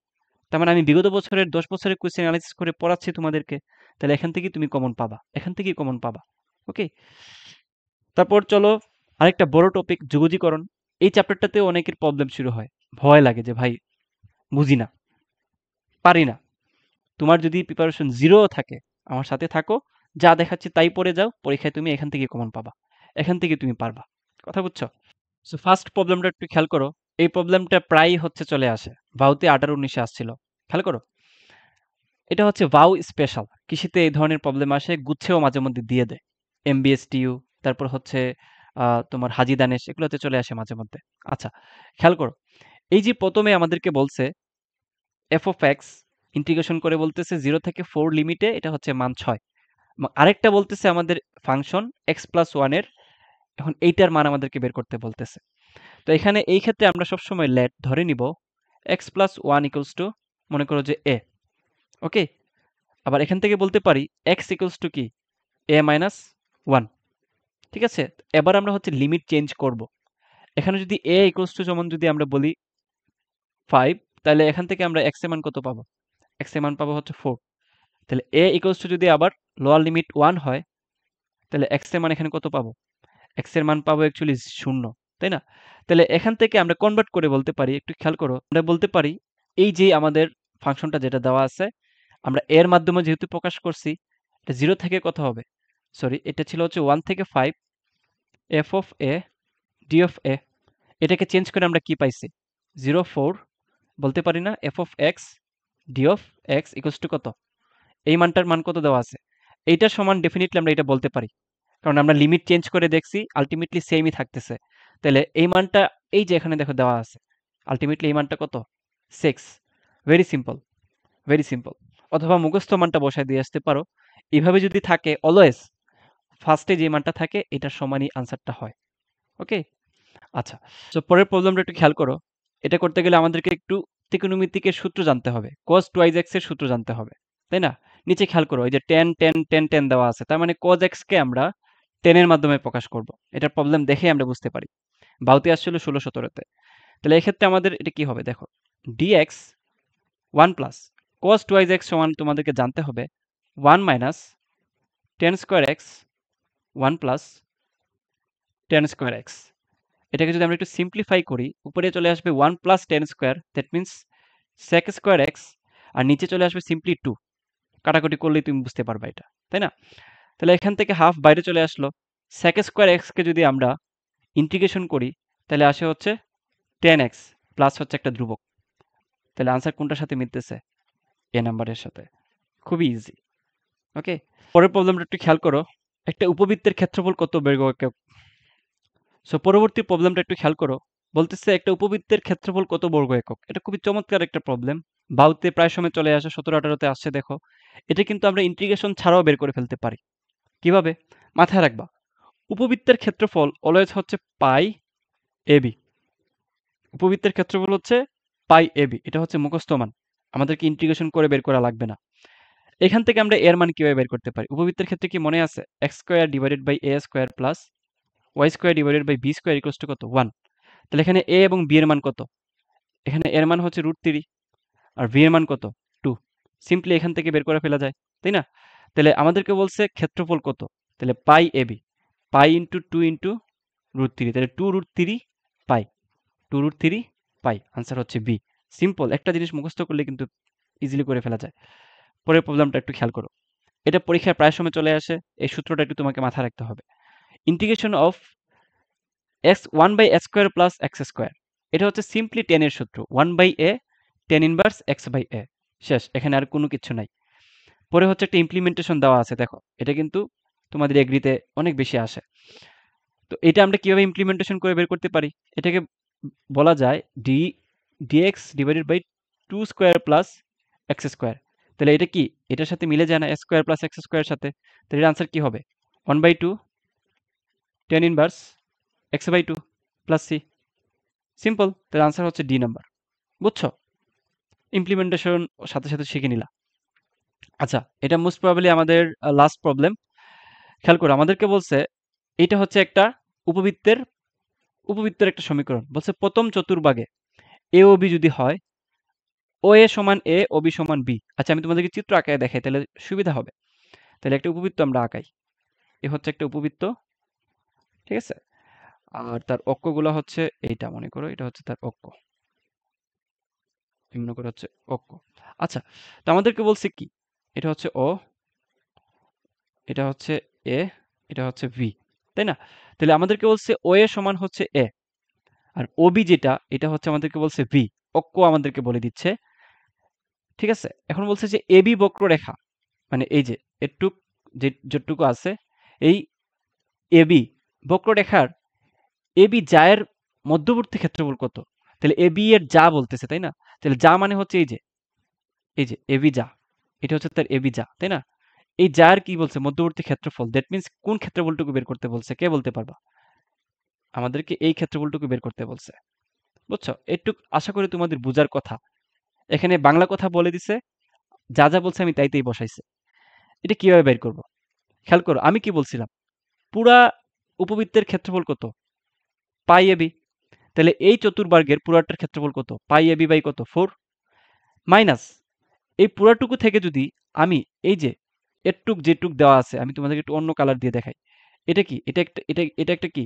তার মানে আমি বিগত বছরের 10 বছরের কোয়েশ্চেন অ্যানালাইসিস করে পড়াচ্ছি তোমাদেরকে। তাহলে এখান থেকেই তুমি কমন পাবা। এখান থেকেই কমন পাবা। ওকে? তারপর চলো আরেকটা বড় টপিক যোগজীকরণ। এই চ্যাপ্টারটাতেও অনেকের প্রবলেম শুরু হয়। ভয় লাগে যে ভাই বুঝি না, পারি না। তোমার যদি প্রিপারেশন 0 ও থাকে, আমার সাথে থাকো। যা দেখাচ্ছি তাই পড়ে যাও। পরীক্ষায় তুমি এখান থেকে কমন পাবা। এখান থেকে তুমি পারবা। কথা বুঝছো? সো ফার্স্ট প্রবলেমটা একটু খেয়াল করো। এই প্রবলেমটা প্রায়ই হচ্ছে চলে আসে। ভাউতে 18-19 আসছিল। খেয়াল করো। এটা হচ্ছে ভাউ স্পেশাল। কৃষিতে এই ধরনের প্রবলেম আসে, গুচ্ছেও মাঝে মধ্যে দিয়ে দেয়। এমবিএসটিইউ, তারপর হচ্ছে তোমার হাজি দানেশ, এগুলোতে চলে আসে মাঝে মধ্যে। আচ্ছা, খেয়াল করো। এই যে প্রথমে আমাদেরকে বলছে এফ অফ এক্স ইন্টিগ্রেশন করে বলতেছে 0 থেকে 4 লিমিটে এটা হচ্ছে মান 6। আরেকটা বলতেছে আমাদের ফাংশন এক্স প্লাস 1 এর, এখন এইটার মান আমাদেরকে বের করতে বলতেছে। তো এখানে এই ক্ষেত্রে আমরা সবসময় লেট ধরে নিব এক্স প্লাস 1 ইকুয়ালস টু, মনে করো যে এ। ওকে? আবার এখান থেকে বলতে পারি এক্স ইকুয়ালস টু কি এ মাইনাস 1। ঠিক আছে? এবার আমরা হচ্ছে লিমিট চেঞ্জ করব। এখানে যদি এ ইকুয়ালস টু যেমন যদি আমরা বলি 5, তাহলে এখান থেকে আমরা এক্স এর মান কত পাবো? এক্স এর মান পাবো হচ্ছে 4। তাহলে এ ইকুয়ালস টু যদি আবার লোয়ার লিমিট 1 হয়, তাহলে এক্স এর মান এখানে কত পাবো? এক্স এর মান পাবো অ্যাকচুয়ালি 0, তাই না? তাহলে এখান থেকে আমরা কনভার্ট করে বলতে পারি, একটু খেয়াল করো, আমরা বলতে পারি এই যে আমাদের ফাংশনটা যেটা দেওয়া আছে, আমরা এর মাধ্যমে যেহেতু প্রকাশ করছি, এটা 0 থেকে কত হবে? সরি, এটা ছিল হচ্ছে 1 থেকে 5 f of a d of a. এটাকে চেঞ্জ করে আমরা কি পাইছি? 0 4 বলতে পারি না F of x D of x equals to কত? এই মানটার মান কত দেওয়া আছে? এইটার সমান ডেফিনিটলি আমরা এটা বলতে পারি। কারণ আমরা লিমিট চেঞ্জ করে দেখছি আলটিমেটলি সেমই থাকতেছে। তাহলে এই মানটা এই যে এখানে দেখো দেওয়া আছে, আলটিমেটলি এই মানটা কত? 6। Very simple, very simple. অথবা মুখস্থ মানটা বসায় দিয়ে আসতে পারো। এভাবে যদি থাকে অলওয়েজ ফার্স্টে যে মানটা থাকে এটার সমানই আনসারটা হয়। ওকে? আচ্ছা, সো পরের প্রবলেমটা একটু খেয়াল করো। এটা করতে গেলে আমাদেরকে একটু ত্রিকোণমিতিকের সূত্র জানতে হবে। cos 2x এর সূত্র জানতে হবে, তাই না? নিচে খেয়াল করো, এই যে tan tan tan tan দেওয়া আছে, তার মানে cos x কে আমরা tan এর মাধ্যমে প্রকাশ করব। এটার প্রবলেম দেখেই আমরা বুঝতে পারি। বাউতে আসছিল 16-17-তে। তাহলে এক্ষেত্রে আমাদের এটা কি হবে দেখো, dx 1 প্লাস cos 2x সমান তোমাদেরকে জানতে হবে 1 minus tan square x 1 plus tan square x। এটাকে যদি আমরা একটু সিম্পলিফাই করি, উপরে চলে আসবে 1 plus tan square, that means sec square x, আর নিচে চলে আসবে সিম্পলি 2। কাটাকুটি করলেই তুমি বুঝতে পারবা এটা, তাই না? তাহলে এখান থেকে হাফ বাইরে চলে আসলো। sec স্কয়ার x কে যদি আমরা ইন্টিগ্রেশন করি, তাহলে আসে হচ্ছে tan x প্লাস হচ্ছে একটা ধ্রুবক। তাহলে আনসার কোনটার সাথে মিলতেছে? এ নাম্বারের সাথে। খুবই ইজি। ওকে? পরের প্রবলেমটা একটু খেয়াল করো। একটা উপবৃত্তের ক্ষেত্রফল কত বর্গ একক? সো পরবর্তী প্রবলেমটা একটু খেয়াল করো। বলতেছে একটা উপবৃত্তের ক্ষেত্রফল কত বর্গ একক? এটা খুবই চমৎকার একটা প্রবলেম। বাউতে প্রায় সময় চলে আসে, 17-18-তে আসছে দেখো। এটা কিন্তু আমরা ইন্টিগ্রেশন ছাড়াও বের করে ফেলতে পারি। কিভাবে? মাথায় রাখবা। উপবৃত্তের ক্ষেত্রফল অলওয়েজ হচ্ছে পাই এবি। উপবৃত্তের ক্ষেত্রফল হচ্ছে পাই এবি। এটা হচ্ছে মুখস্থ মান। আমাদেরকে ইন্টিগ্রেশন করে বের করা লাগবে না। এখান থেকে আমরা এর মান কিভাবে বের করতে পারি? উপবৃত্তের ক্ষেত্রে কি মনে আছে? x square divided by a square plus y square divided by b square equals to কত? 1। তাহলে এখানে a এবং b এর মান কত? এখানে এর মান হচ্ছে √3 আর v এর মান কত? 2। সিম্পলি এখান থেকে বের করে ফেলা যায়, তাই না? তাহলে আমাদেরকে বলছে ক্ষেত্রফল কত? তাহলে পাই এবি, পাই ইন্টু 2 ইন্টু √3, তাহলে 2√3 পাই, 2√3 পাই। আনসার হচ্ছে বি। সিম্পল, একটা জিনিস মুখস্থ করলে কিন্তু ইজিলি করে ফেলা যায়। পরের প্রবলেমটা একটু খেয়াল করো। এটা পরীক্ষায় প্রায় সময় চলে আসে। এই সূত্রটা একটু তোমাকে মাথায় রাখতে হবে। Integration of x 1 by a square plus x square. এটা হচ্ছে সিম্পলি tan এর সূত্র। 1 by a tan inverse x by a। শেষ, এখানে আর কোনো কিছু নাই। পরে হচ্ছে একটা ইমপ্লিমেন্টেশন দেওয়া আছে দেখো। এটা কিন্তু তোমাদের এগ্রিতে অনেক বেশি আসে। তো এটা আমরা কিভাবে ইমপ্লিমেন্টেশন করে বের করতে পারি? এটাকে বলা যায় dx divided by 2 square plus x square. তাহলে এটা কি? এটার সাথে মিলে যায় না a স্কয়ার প্লাস x স্কয়ারের সাথে? তাহলে এর আনসার কি হবে? 1/2 tan ইনভার্স x/2 প্লাস c। সিম্পল। তাহলে আনসার হচ্ছে ডি নাম্বার। বুঝছো? ইমপ্লিমেন্টেশন সাথে সাথে শিখে নিলা। আচ্ছা, এটা মোস্ট প্রবাবলি আমাদের লাস্ট প্রবলেম। খেয়াল করো, আমাদেরকে বলছে এটা হচ্ছে একটা উপবৃত্তের উপবৃত্তের একটা সমীকরণ। বলছে প্রথম চতুর্ভাগে এ ও বি যদি হয়, ও এ সমান এ ও বি সমান বি। আচ্ছা, আমি তোমাদেরকে চিত্র আঁকায় দেখাই, তাহলে সুবিধা হবে। তাহলে একটা উপবৃত্ত আমরা আঁকাই। এ হচ্ছে একটা উপবৃত্ত, ঠিক আছে? আর তার অক্ষগুলো হচ্ছে এইটা, মনে করো এটা হচ্ছে তার অক্ষ, মনে করো হচ্ছে অক্ষ। আচ্ছা, তো আমাদেরকে বলছে কি, এটা হচ্ছে ও, এটা হচ্ছে এ, এটা হচ্ছে ভি, তাই না? তাহলে আমাদেরকে বলছে ও এ সমান হচ্ছে এ, আর ও বি যেটা, এটা হচ্ছে আমাদেরকে বলছে ভি। অক্ষ আমাদেরকে বলে দিচ্ছে, ঠিক আছে? এখন বলছে যে এ বি বক্ররেখা, মানে এই যে এটুক, যেটুকু আছে, এই এ বি বক্ররেখার এ বি জায়ের মধ্যবর্তী ক্ষেত্রফল কত? তাহলে এ বি এর যা বলতেছে, তাই না? তাহলে যা মানে হচ্ছে এই যে এ বি যা, এটা হচ্ছে তার এ বি যা, তাই না? এই যার কি বলছে? মধ্যবর্তী ক্ষেত্রফল। দ্যাট মিন্স কোন ক্ষেত্রফলটুকু বের করতে বলছে? কে বলতে পারবা? আমাদেরকে এই ক্ষেত্রফলটুকু বের করতে বলছে। বুঝছো? এটুক আশা করি তোমাদের বুঝার কথা। এখানে বাংলা কথা বলে দিছে, যা যা বলছে আমি তাইতেই বসাইছে। এটা কিভাবে বের করব? খেয়াল করো, আমি কি বলছিলাম? পুরা উপবৃত্তের ক্ষেত্রফল কত? পাই এ বি। তাহলে এই চতুর্বর্গের পুরাটার ক্ষেত্রফল কত? পাই এ বি বাই কত? 4 মাইনাস এই পুরাটুকু থেকে যদি আমি এই যে এটুক যেটুক দেওয়া আছে, আমি তোমাদেরকে একটু অন্য কালার দিয়ে দেখাই। এটা কি? এটা একটা কি?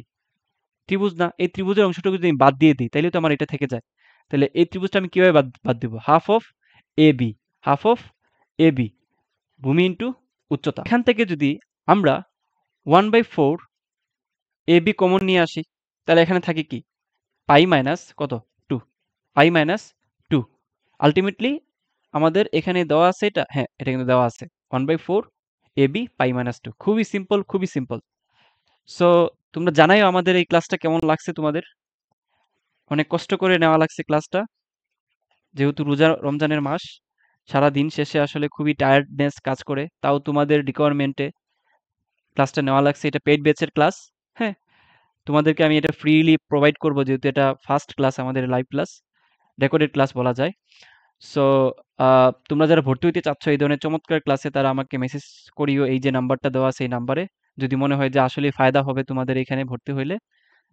ত্রিভুজ না? এই ত্রিভুজের অংশটুকু যদি আমি বাদ দিয়ে দিই, তাইলে তো আমার এটা থেকে যায়। তাহলে এই ত্রিভুজটা আমি কিভাবে বাদ দিব? Half of A B, half of A B, ভূমি ইন্টু উচ্চতা। এখান থেকে যদি আমরা 1/4 এ বি কমন নিয়ে আসি, তাহলে এখানে থাকে কি? পাই মাইনাস কত? 2, পাই মাইনাস 2। আলটিমেটলি আমাদের এখানে দেওয়া আছে এটা, হ্যাঁ এটা কিন্তু দেওয়া আছে 1/4 এ বি পাই মাইনাস 2। খুবই সিম্পল, খুবই সিম্পল। সো তোমরা জানাইও আমাদের এই ক্লাসটা কেমন লাগছে তোমাদের। অনেক কষ্ট করে নেওয়া লাগছে ক্লাসটা, যেহেতু রোজা রমজানের মাস। সারা দিন শেষে আসলে খুবই টায়ার্ডনেস কাজ করে, তাও তোমাদের রিকোয়ারমেন্টে ক্লাসটা নেওয়া লাগছে। এটা পেইড ব্যাচের ক্লাস, হ্যাঁ। তোমাদেরকে আমি এটা ফ্রিলি প্রোভাইড করব, যেহেতু এটা ফার্স্ট ক্লাস, আমাদের লাইভ ক্লাস, রেকর্ডেড ক্লাস বলা যায়। সো তোমরা যারা ভর্তি হইতে চাচ্ছ এই ধরনের চমৎকার ক্লাসে, তারা আমাকে মেসেজ করিও, এই যে নাম্বারটা দেওয়া আছে এই নাম্বারে। যদি মনে হয় যে আসলে ফায়দা হবে তোমাদের এখানে ভর্তি হইলে,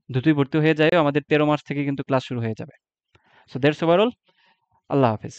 দ্রুতই ভর্তি হয়ে যায়। আমাদের 13 মার্চ থেকে কিন্তু ক্লাস শুরু হয়ে যাবে। So that's overall. আল্লাহ হাফেজ।